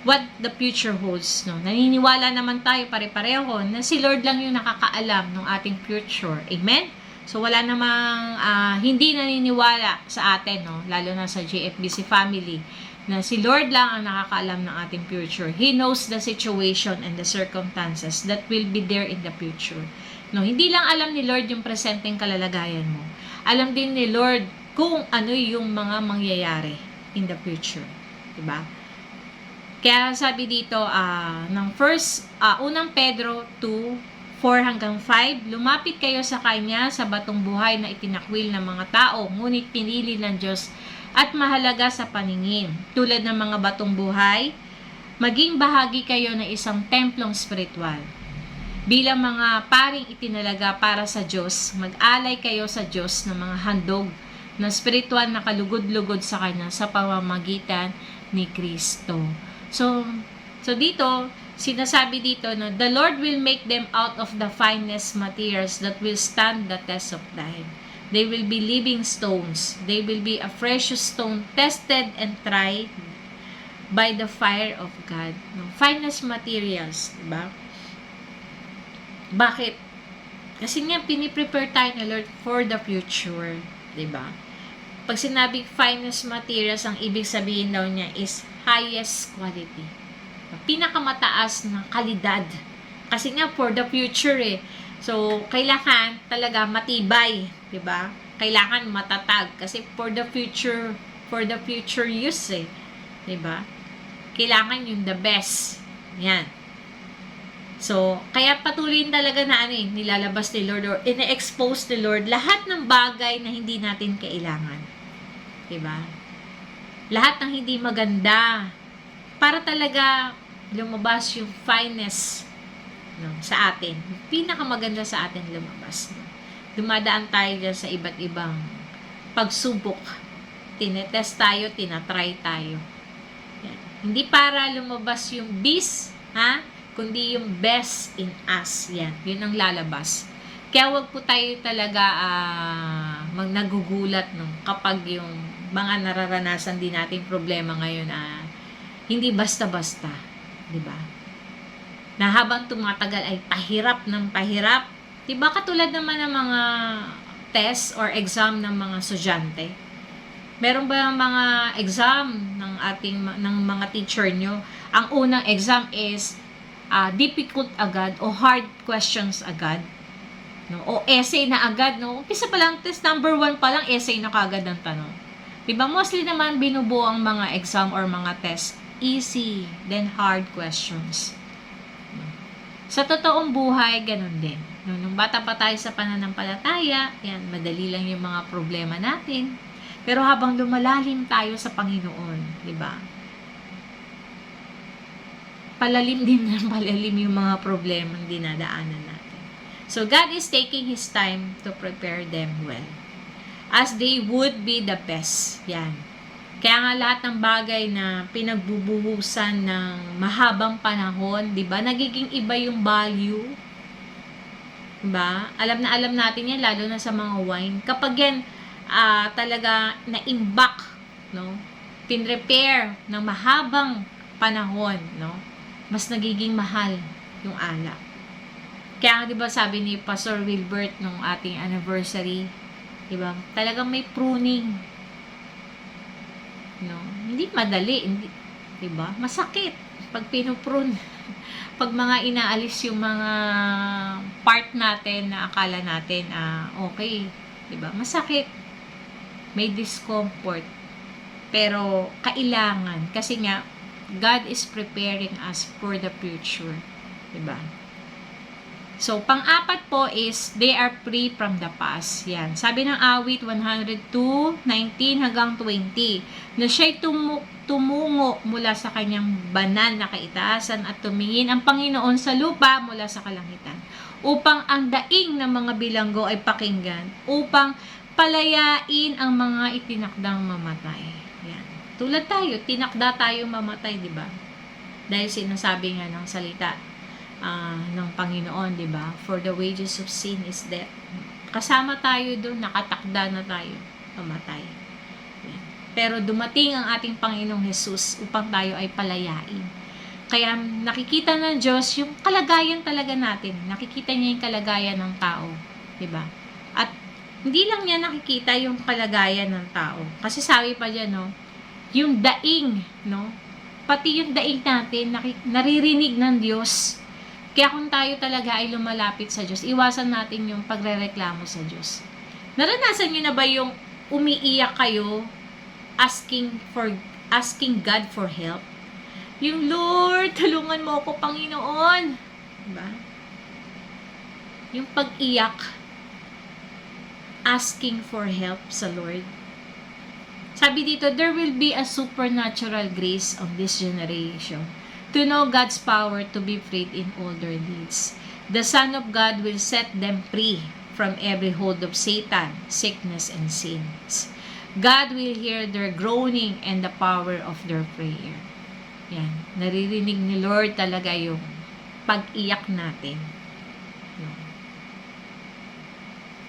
what the future holds. No? Naniniwala naman tayo pare-pareho na si Lord lang yung nakakaalam ng ating future. Amen? So, wala namang hindi naniniwala sa atin, no? Lalo na sa JFBC family, na si Lord lang ang nakakaalam ng ating future. He knows the situation and the circumstances that will be there in the future. No, hindi lang alam ni Lord yung presenteng kalalagayan mo. Alam din ni Lord kung ano yung mga mangyayari in the future. Diba? Kaya sabi dito, unang Pedro 2:4-5, lumapit kayo sa Kanya sa batong buhay na itinakwil ng mga tao, ngunit pinili ng Diyos at mahalaga sa paningin. Tulad ng mga batong buhay, maging bahagi kayo ng isang templong spiritual. Bilang mga paring itinalaga para sa Diyos, mag-alay kayo sa Diyos ng mga handog na spiritual na kalugod-lugod sa Kanya sa pamamagitan ni Kristo. So dito, sinasabi dito na the Lord will make them out of the finest materials that will stand the test of time. They will be living stones. They will be a precious stone tested and tried by the fire of God. No? Finest materials, diba? Bakit? Kasi nga, piniprepare tayo ni Lord for the future, diba? Pag sinabing finest materials, ang ibig sabihin daw niya is highest quality. Pinakamataas na kalidad. Kasi nga, for the future So, kailangan talaga matibay, 'di ba? Kailangan matatag kasi for the future use 'di ba? Kailangan yung the best. Yan. So, kaya patuloy talaga na nilalabas ni Lord or ina-expose ni Lord lahat ng bagay na hindi natin kailangan. 'Di ba? Lahat ng hindi maganda para talaga lumabas yung finest sa atin. Pinakamaganda sa atin lumabas. Dumadaan tayo dyan sa iba't ibang pagsubok. Tinetest tayo, tinatry tayo. Yan. Hindi para lumabas yung best, kundi yung best in us. Yan. Yun ang lalabas. Kaya wag po tayo talaga nagugulat kapag yung mga nararanasan din nating problema ngayon hindi basta-basta. Diba? Na habang tumatagal ay pahirap ng pahirap. Diba katulad naman ng mga test or exam ng mga estudyante? Meron ba mga exam ng mga teacher nyo? Ang unang exam is difficult agad o hard questions agad. No? O essay na agad. No? Umpisa pa lang, test number 1 pa lang, essay na kagad ang tanong. Diba mostly naman binubuo ang mga exam or mga test easy then hard questions. Sa totoong buhay, ganun din. No, nung bata pa tayo sa pananampalataya, yan, madali lang yung mga problema natin. Pero habang lumalalim tayo sa Panginoon, di ba? Palalim din ng palalim yung mga problema ang dinadaanan natin. So, God is taking His time to prepare them well. As they would be the best. Yan. Kaya nga lahat ng bagay na pinagbubuhusan ng mahabang panahon, di ba? Nagiging iba yung value. Diba? Alam na alam natin yan, lalo na sa mga wine. Kapag yan talaga na-imbak, no? Pinrepaire ng mahabang panahon, no? Mas nagiging mahal yung alak. Kaya nga, diba, sabi ni Pastor Wilbert nung ating anniversary, diba? Talagang may pruning. No? Hindi madali, hindi, diba? Masakit pag pinuprune. Pag mga inaalis yung mga part natin na akala natin okay, 'di ba? Masakit. May discomfort. Pero kailangan kasi nga God is preparing us for the future, 'di ba? So, pang-apat po is they are free from the past. Yan. Sabi ng awit 102:19 hanggang 20 na siya'y tumungo mula sa kanyang banal na kaitaasan at tumingin ang Panginoon sa lupa mula sa kalangitan upang ang daing ng mga bilanggo ay pakinggan, upang palayain ang mga itinakdang mamatay. Yan. Tulad tayo, tinakda tayo mamatay, di ba? Dahil sinasabi nga ng salita ng Panginoon, di ba? For the wages of sin is death. Kasama tayo doon, nakatakda na tayo mamatay. Yan. Pero dumating ang ating Panginoong Jesus upang tayo ay palayain. Kaya nakikita ng Diyos yung kalagayan talaga natin. Nakikita niya yung kalagayan ng tao, di ba? At hindi lang niya nakikita yung kalagayan ng tao. Kasi sabi pa diyan, no, yung daing, no? Pati yung daing natin naririnig ng Diyos. Kaya kung tayo talaga ay lumalapit sa Diyos, iwasan natin yung pagrereklamo sa Diyos. Naranasan niyo na ba yung umiiyak kayo asking God for help? Yung Lord, tulungan mo ako, Panginoon. Diba? Yung pag-iyak, asking for help sa Lord. Sabi dito, there will be a supernatural grace on this generation to know God's power to be freed in all their needs. The Son of God will set them free from every hold of Satan, sickness, and sins. God will hear their groaning and the power of their prayer. Yan. Naririnig ni Lord talaga yung pag-iyak natin.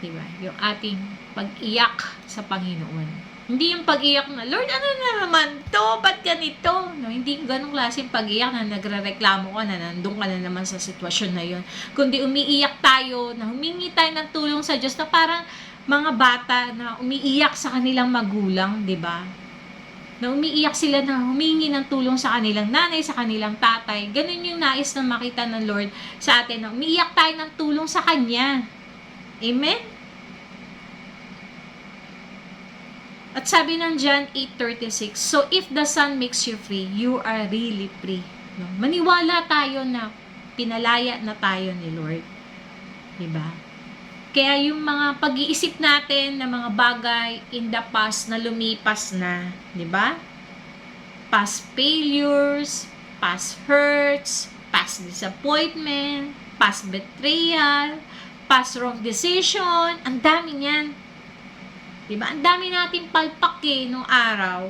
Diba? Yung ating pag-iyak sa Panginoon. Hindi yung pag-iyak na, Lord, ano na naman to? Ba't ganito? No, hindi ganong klaseng pag-iyak na nagre-reklamo ka na nandun ka na naman sa sitwasyon na yun. Kundi umiiyak tayo, na humingi tayo ng tulong sa Diyos na parang mga bata na umiiyak sa kanilang magulang, di ba? Na umiiyak sila na humingi ng tulong sa kanilang nanay, sa kanilang tatay. Ganun yung nais na makita ng Lord sa atin, na umiiyak tayo ng tulong sa Kanya. Amen? At sabi ng John 8:36, so if the Son makes you free, you are really free. No? Maniwala tayo na pinalaya na tayo ni Lord. Diba? Kaya yung mga pag-iisip natin na mga bagay in the past na lumipas na, diba? Past failures, past hurts, past disappointment, past betrayal, past wrong decision, ang dami niyan. Diba? Ang dami nating palpak nung araw.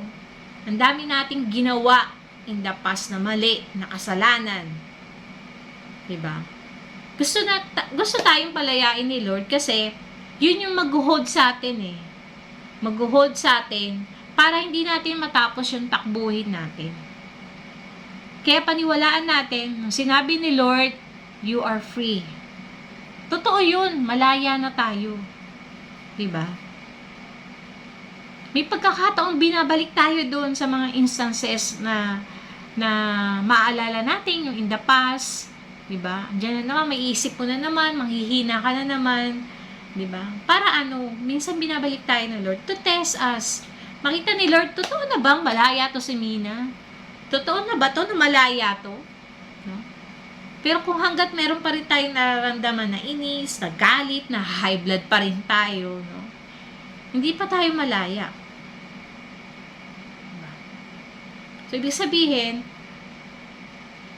Ang dami nating ginawa in the past na mali, na kasalanan. Diba? Gusto tayong palayain ni Lord kasi yun yung mag-hold sa atin Mag-hold sa atin para hindi natin matapos yung takbuhin natin. Kaya paniwalaan natin, nung sinabi ni Lord, you are free. Totoo yun, malaya na tayo. Diba? May pagkakataong binabalik tayo doon sa mga instances na maaalala natin yung in the past, 'di ba? Diyan na naman, may isip mo na naman, manghihina ka na naman, 'di ba? Para minsan binabalik tayo ng Lord to test us. Makita ni Lord, totoo na bang malaya to si Mina? Totoo na ba to na malaya to? No? Pero kung hanggat meron pa rin tayong nararamdaman na inis, na galit, na high blood pa rin tayo, no? Hindi pa tayo malaya. Diba? So, ibig sabihin,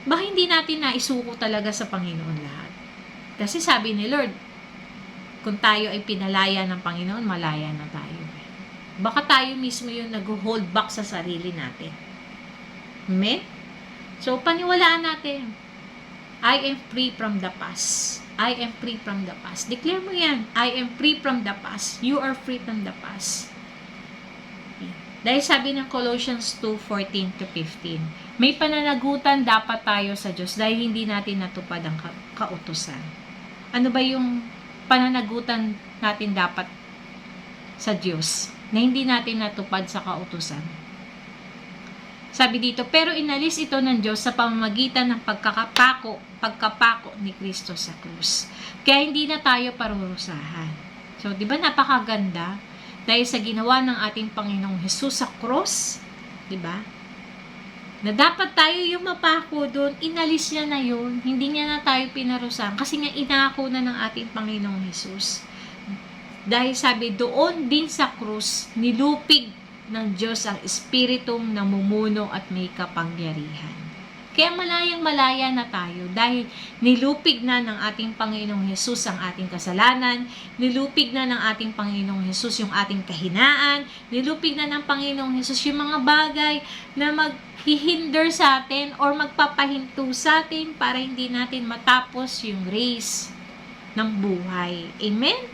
baka hindi natin naisuko talaga sa Panginoon lahat. Kasi sabi ni Lord, kung tayo ay pinalaya ng Panginoon, malaya na tayo. Baka tayo mismo yung nag-hold back sa sarili natin. Amen? So, paniwalaan natin. I am free from the past. I am free from the past. Declare mo yan. I am free from the past. You are free from the past. Dahil sabi ng Colossians 2:14-15, may pananagutan dapat tayo sa Diyos dahil hindi natin natupad ang kautusan. Ano ba yung pananagutan natin dapat sa Diyos na hindi natin natupad sa kautusan? Sabi dito, pero inalis ito ng Diyos sa pamamagitan ng pagkapako ni Kristo sa krus. Kaya hindi na tayo parurusahan. So, di ba napakaganda? Dahil sa ginawa ng ating Panginoong Hesus sa krus, di ba? Na dapat tayo yung mapako doon, inalis niya na yun. Hindi niya na tayo pinarusahan. Kasi nga inako na ng ating Panginoong Hesus. Dahil sabi, doon din sa krus, nilupig ng Diyos ang espiritong namumuno at may kapangyarihan. Kaya malayang-malaya na tayo dahil nilupig na ng ating Panginoong Hesus ang ating kasalanan, nilupig na ng ating Panginoong Hesus yung ating kahinaan, nilupig na ng Panginoong Hesus yung mga bagay na maghihinder sa atin or magpapahinto sa atin para hindi natin matapos yung race ng buhay. Amen?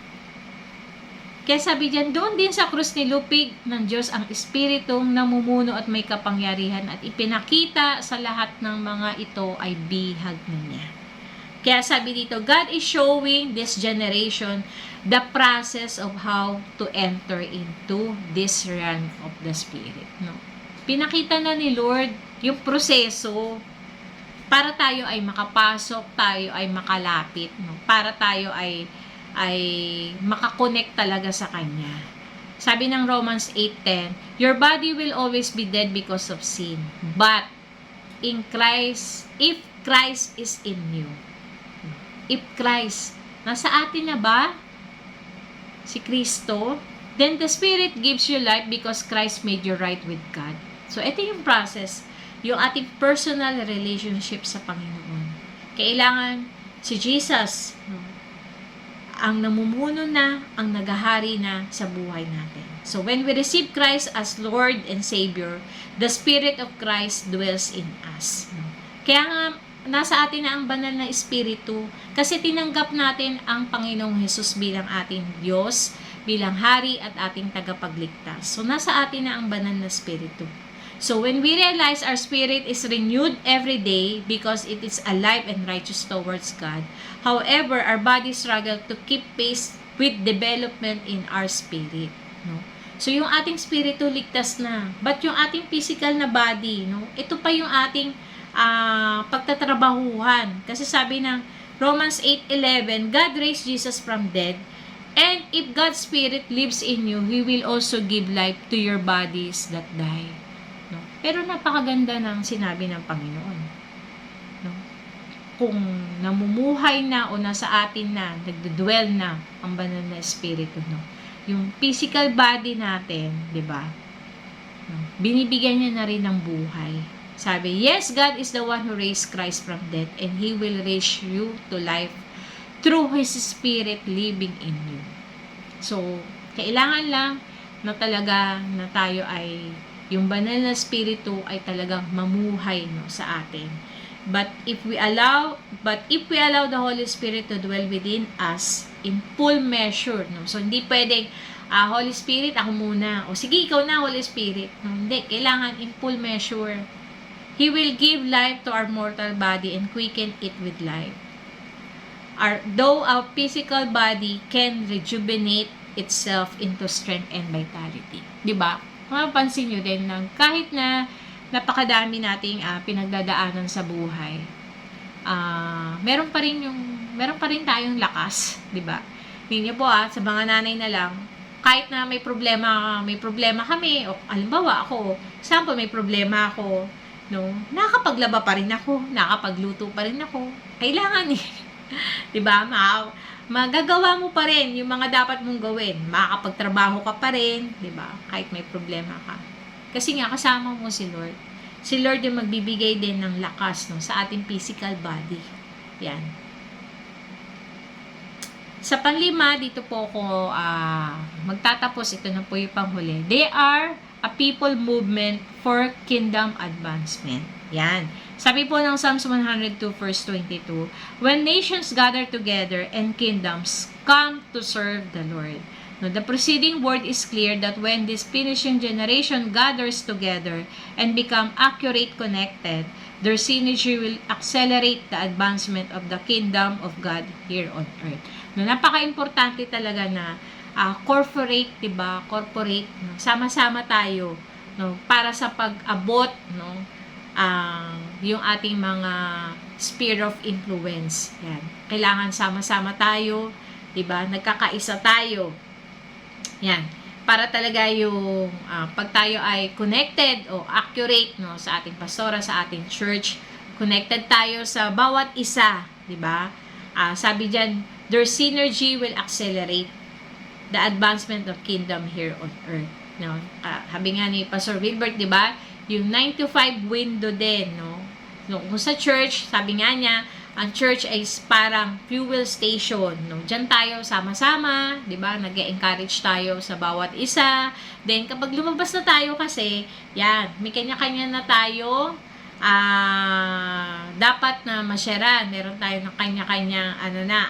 Kaya sabi diyan, doon din sa krus nilupig ng Diyos ang espiritong namumuno at may kapangyarihan at ipinakita sa lahat ng mga ito ay bihag na niya. Kaya sabi dito, God is showing this generation the process of how to enter into this realm of the Spirit. No? Pinakita na ni Lord yung proseso para tayo ay makapasok, tayo ay makalapit, no? Para tayo ay makakonect talaga sa Kanya. Sabi ng Romans 8:10, your body will always be dead because of sin, but in Christ, if Christ is in you, if Christ, nasa atin na ba si Kristo, then the Spirit gives you life because Christ made you right with God. So, ito yung process, yung ating personal relationship sa Panginoon. Kailangan si Jesus, no, ang namumuno na, ang naghahari na sa buhay natin. So, when we receive Christ as Lord and Savior, the Spirit of Christ dwells in us. Kaya nga, nasa atin na ang banal na Espiritu kasi tinanggap natin ang Panginoong Hesus bilang ating Diyos, bilang Hari at ating tagapagligtas. So, nasa atin na ang banal na Espiritu. So, when we realize our spirit is renewed every day because it is alive and righteous towards God, however, our body struggle to keep pace with development in our spirit. No? So, yung ating spirito ligtas na. But yung ating physical na body, no? Ito pa yung ating pagtatrabahuhan. Kasi sabi ng Romans 8:11, God raised Jesus from dead, and if God's Spirit lives in you, He will also give life to your bodies that die. No? Pero napakaganda ng sinabi ng Panginoon. No? Kung namumuhay na o nasa atin na, nagdudwell na ang banal na Espiritu, no? Yung physical body natin, di ba? No? Binibigyan niya na rin ng buhay. Sabi, yes, God is the one who raised Christ from death and He will raise you to life through His Spirit living in you. So, kailangan lang na talaga na tayo ay yung banal na spiritu ay talagang mamuhay, no, sa atin. But if we allow the Holy Spirit to dwell within us in full measure, no. So hindi pwedeng Holy Spirit ako muna, o sige ikaw na Holy Spirit. No, hindi, kailangan in full measure. He will give life to our mortal body and quicken it with life. Though our physical body can rejuvenate itself into strength and vitality. 'Di ba? Mapapansin nyo din na kahit na napakadami nating pinagdadaanan sa buhay, meron pa rin tayong lakas, 'di ba? Tingnan niyo po sa mga nanay na lang, kahit na may problema kami, o halimbawa ako, example, may problema ako, no? Nakakapaglaba pa rin ako, nakakapagluto pa rin ako. Kailangan eh. 'Di ba? Magagawa mo pa rin yung mga dapat mong gawin. Makakapagtrabaho ka pa rin, 'di ba? Kahit may problema ka. Kasi nga kasama mo si Lord. Si Lord yung magbibigay din ng lakas, no, sa ating physical body. Yan. Sa panglima, dito po ako magtatapos. Ito na po yung panghuli. They are a people movement for kingdom advancement. Yan. Sabi po ng Psalms 102 verse 22, when nations gather together and kingdoms come to serve the Lord. No, the preceding word is clear that when this finishing generation gathers together and become accurate connected, their synergy will accelerate the advancement of the kingdom of God here on earth. No, napaka-importante talaga na corporate, 'di ba? Corporate, no? Sama-sama tayo, no, para sa pag-abot, no, yung ating mga sphere of influence. Yan. Kailangan sama-sama tayo, 'di ba? Nagkakaisa tayo. Yan. Para talaga yung pag tayo ay connected o accurate, no, sa ating pastora, sa ating church, connected tayo sa bawat isa, 'di ba? Sabi diyan, their synergy will accelerate the advancement of kingdom here on earth. No? Sabi nga ni Pastor Wilbert, 'di ba? Yung 9 to 5 window din, no? No, kung sa church, sabi nga niya, ang church ay parang fuel station, no? Diyan tayo sama-sama, 'di ba? Nag-encourage tayo sa bawat isa. Then kapag lumabas na tayo kasi, yan, may kanya-kanya na tayo. Dapat na ma-sharean. Meron tayo ng kanya-kanyang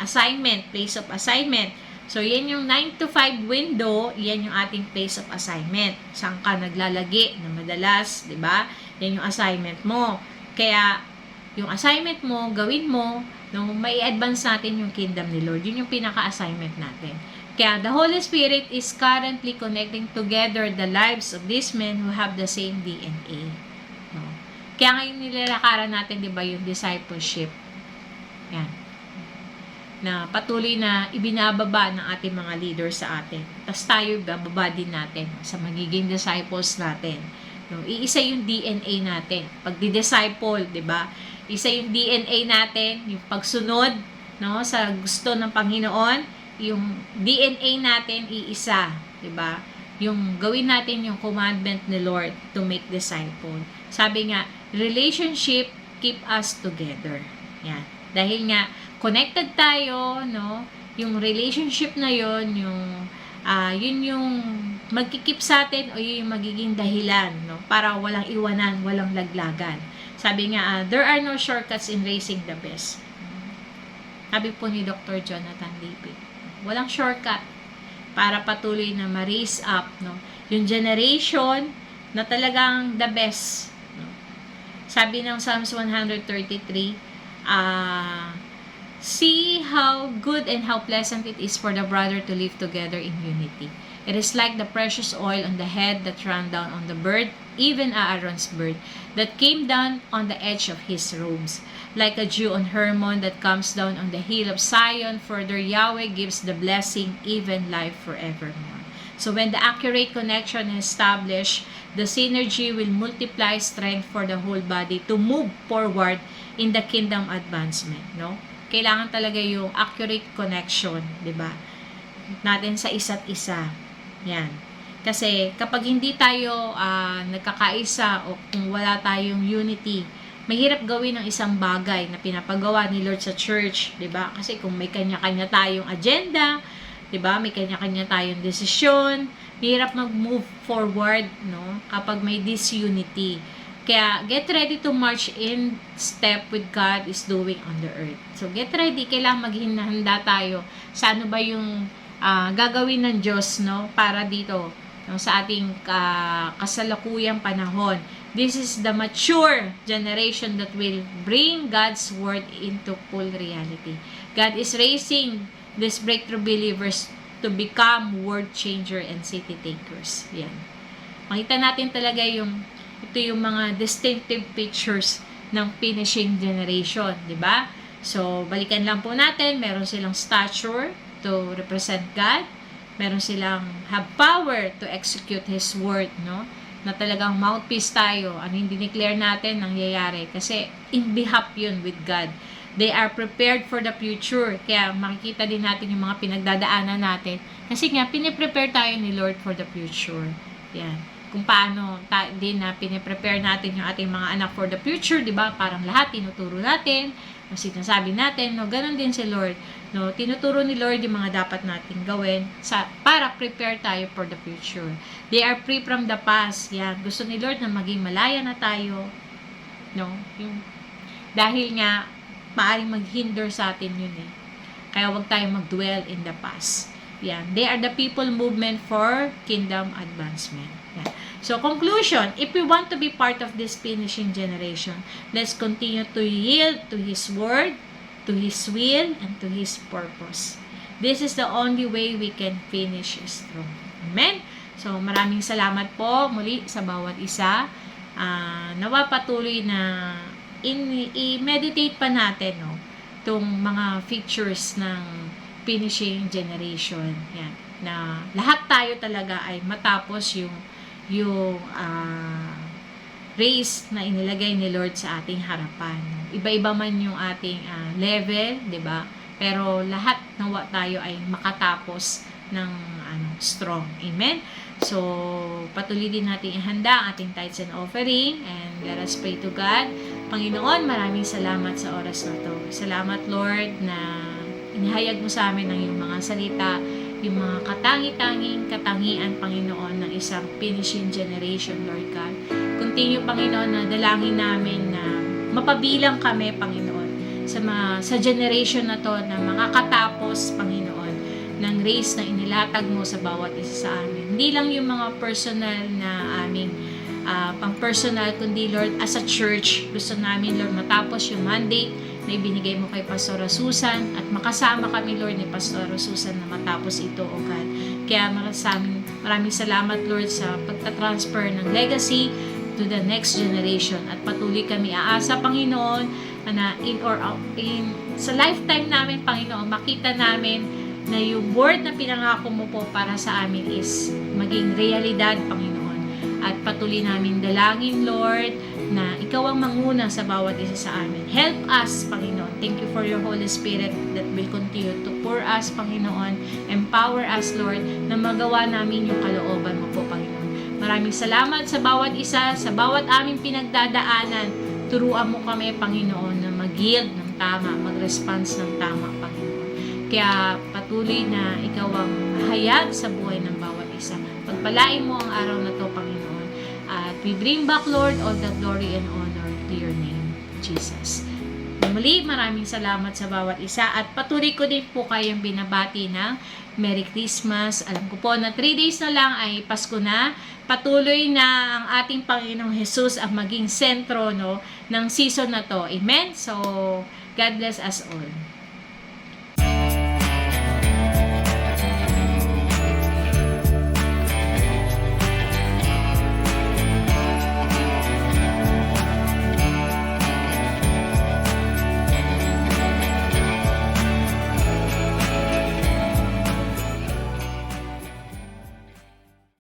assignment, place of assignment. So, yan yung 9 to 5 window, yan yung ating place of assignment. Saan ka naglalagi na madalas, 'di ba? Yan yung assignment mo. Kaya yung assignment mo, gawin mo, no, may advance natin yung kingdom ni Lord. Yun yung pinaka-assignment natin. Kaya the Holy Spirit is currently connecting together the lives of these men who have the same DNA. No? Kaya ngayon nilalakaran natin, di ba, yung discipleship. Yan. Na patuloy na ibinababa ng ating mga leaders sa atin. Tapos tayo, bababa din natin sa magiging disciples natin. No? Iisa yung DNA natin. Pag di-disciple, di ba? Isa yung DNA natin, yung pagsunod, no, sa gusto ng Panginoon, yung DNA natin iisa, 'di ba? Yung gawin natin yung commandment ni Lord to make disciple. Sabi nga, relationship keep us together. Yan. Dahil nga connected tayo, no? Yung relationship na yon, yun yung magkikip sa atin o yun yung magiging dahilan, no? Para walang iwanan, walang laglagan. Sabi nga, there are no shortcuts in raising the best. Sabi po ni Dr. Jonathan Lipit. Walang shortcut para patuloy na ma-raise up, no, yung generation na talagang the best. No? Sabi ng Psalms 133, see how good and how pleasant it is for the brother to live together in unity. It is like the precious oil on the head that ran down on the bird, even Aaron's bird, that came down on the edge of his robes. Like a dew on Hermon that comes down on the hill of Zion, further Yahweh gives the blessing, even life forevermore. So when the accurate connection is established, the synergy will multiply strength for the whole body to move forward in the kingdom advancement. No? Kailangan talaga yung accurate connection, di ba? Natin sa isa't isa. Yan. Kasi kapag hindi tayo nagkakaisa o kung wala tayong unity, mahirap gawin ang isang bagay na pinapagawa ni Lord sa church, 'di ba? Kasi kung may kanya-kanya tayong agenda, 'di ba? May kanya-kanya tayong desisyon, mahirap mag-move forward, no? Kapag may disunity. Kaya get ready to march in step with God is doing on the earth. So get ready, kailangan maghihanda tayo sa ano ba yung gagawin ng Diyos, no, para dito, no, sa ating kasalukuyang panahon. This is the mature generation that will bring God's word into full reality. God is raising these breakthrough believers to become world changer and city takers. Yan. Makita natin talaga ito yung mga distinctive features ng finishing generation, di ba? So, balikan lang po natin, meron silang stature to represent God. Meron silang have power to execute His word, no? na talagang mouthpiece tayo. Ano yung dineclare natin, nangyayari. Kasi in behalf yun with God. They are prepared for the future. Kaya makikita din natin yung mga pinagdadaanan natin. Kasi nga, piniprepare tayo ni Lord for the future. Yan. Kung paano din na piniprepare natin yung ating mga anak for the future, di ba? Parang lahat tinuturo natin, o sinasabi natin, no? Ganon din si Lord. No? Tinuturo ni Lord yung mga dapat natin gawin para prepare tayo for the future. They are free from the past. Yan. Gusto ni Lord na maging malaya na tayo. No? Dahil nga, maaaring maghinder sa atin yun eh. Kaya wag tayong mag-dwell in the past. Yan. They are the people movement for kingdom advancement. Yan. So, conclusion, if we want to be part of this finishing generation, let's continue to yield to His Word, to His will, and to His purpose. This is the only way we can finish strong. Amen? So, maraming salamat po muli sa bawat isa. Nawa patuloy na i-meditate pa natin, no, itong mga features ng finishing generation. Yan. Na lahat tayo talaga ay matapos yung race na inilagay ni Lord sa ating harapan. Iba-iba man yung ating level, 'di ba? Pero lahat nawa tayo ay makatapos ng strong. Amen. So, patuloy din natin ihanda ang ating tithes and offering, and let us pray to God. Panginoon, maraming salamat sa oras na to. Salamat, Lord, na inihayag mo sa amin ng iyong mga salita, yung mga katangi-tanging katangian, Panginoon, ng isang finishing generation, Lord God. Continue, Panginoon, na dalangin namin na mapabilang kami, Panginoon, sa generation na to na makakatapos, Panginoon, ng race na inilatag mo sa bawat isa sa amin. Hindi lang yung mga personal na aming pang-personal, kundi, Lord, as a church, gusto namin, Lord, matapos yung mandate na ibinigay mo kay Pastora Susan at makasama kami, Lord, ni Pastora Susan na matapos ito, O God. Kaya maraming salamat, Lord, sa pagtatransfer ng legacy to the next generation at patuloy kami aasa, Panginoon, na sa lifetime namin, Panginoon, makita namin na yung word na pinangako mo po para sa amin is maging realidad, Panginoon. At patuloy namin dalangin, Lord, na ikaw ang manguna sa bawat isa sa amin. Help us, Panginoon. Thank you for your Holy Spirit that will continue to pour us, Panginoon. Empower us, Lord, na magawa namin yung kalooban mo po, Panginoon. Maraming salamat sa bawat isa, sa bawat aming pinagdadaanan. Turuan mo kami, Panginoon, na mag-yield ng tama, mag-response ng tama, Panginoon. Kaya patuloy na ikaw ang hayag sa buhay ng bawat isa. Pagpalain mo ang araw na to, Panginoon. At we bring back, Lord, all the glory and honor to your name, Jesus. Muli, maraming salamat sa bawat isa. At patuloy ko din po kayong binabati ng Merry Christmas. Alam ko po na 3 days na lang ay Pasko na. Patuloy na ang ating Panginoong Jesus ang maging sentro, no, ng season na to. Amen? So, God bless us all.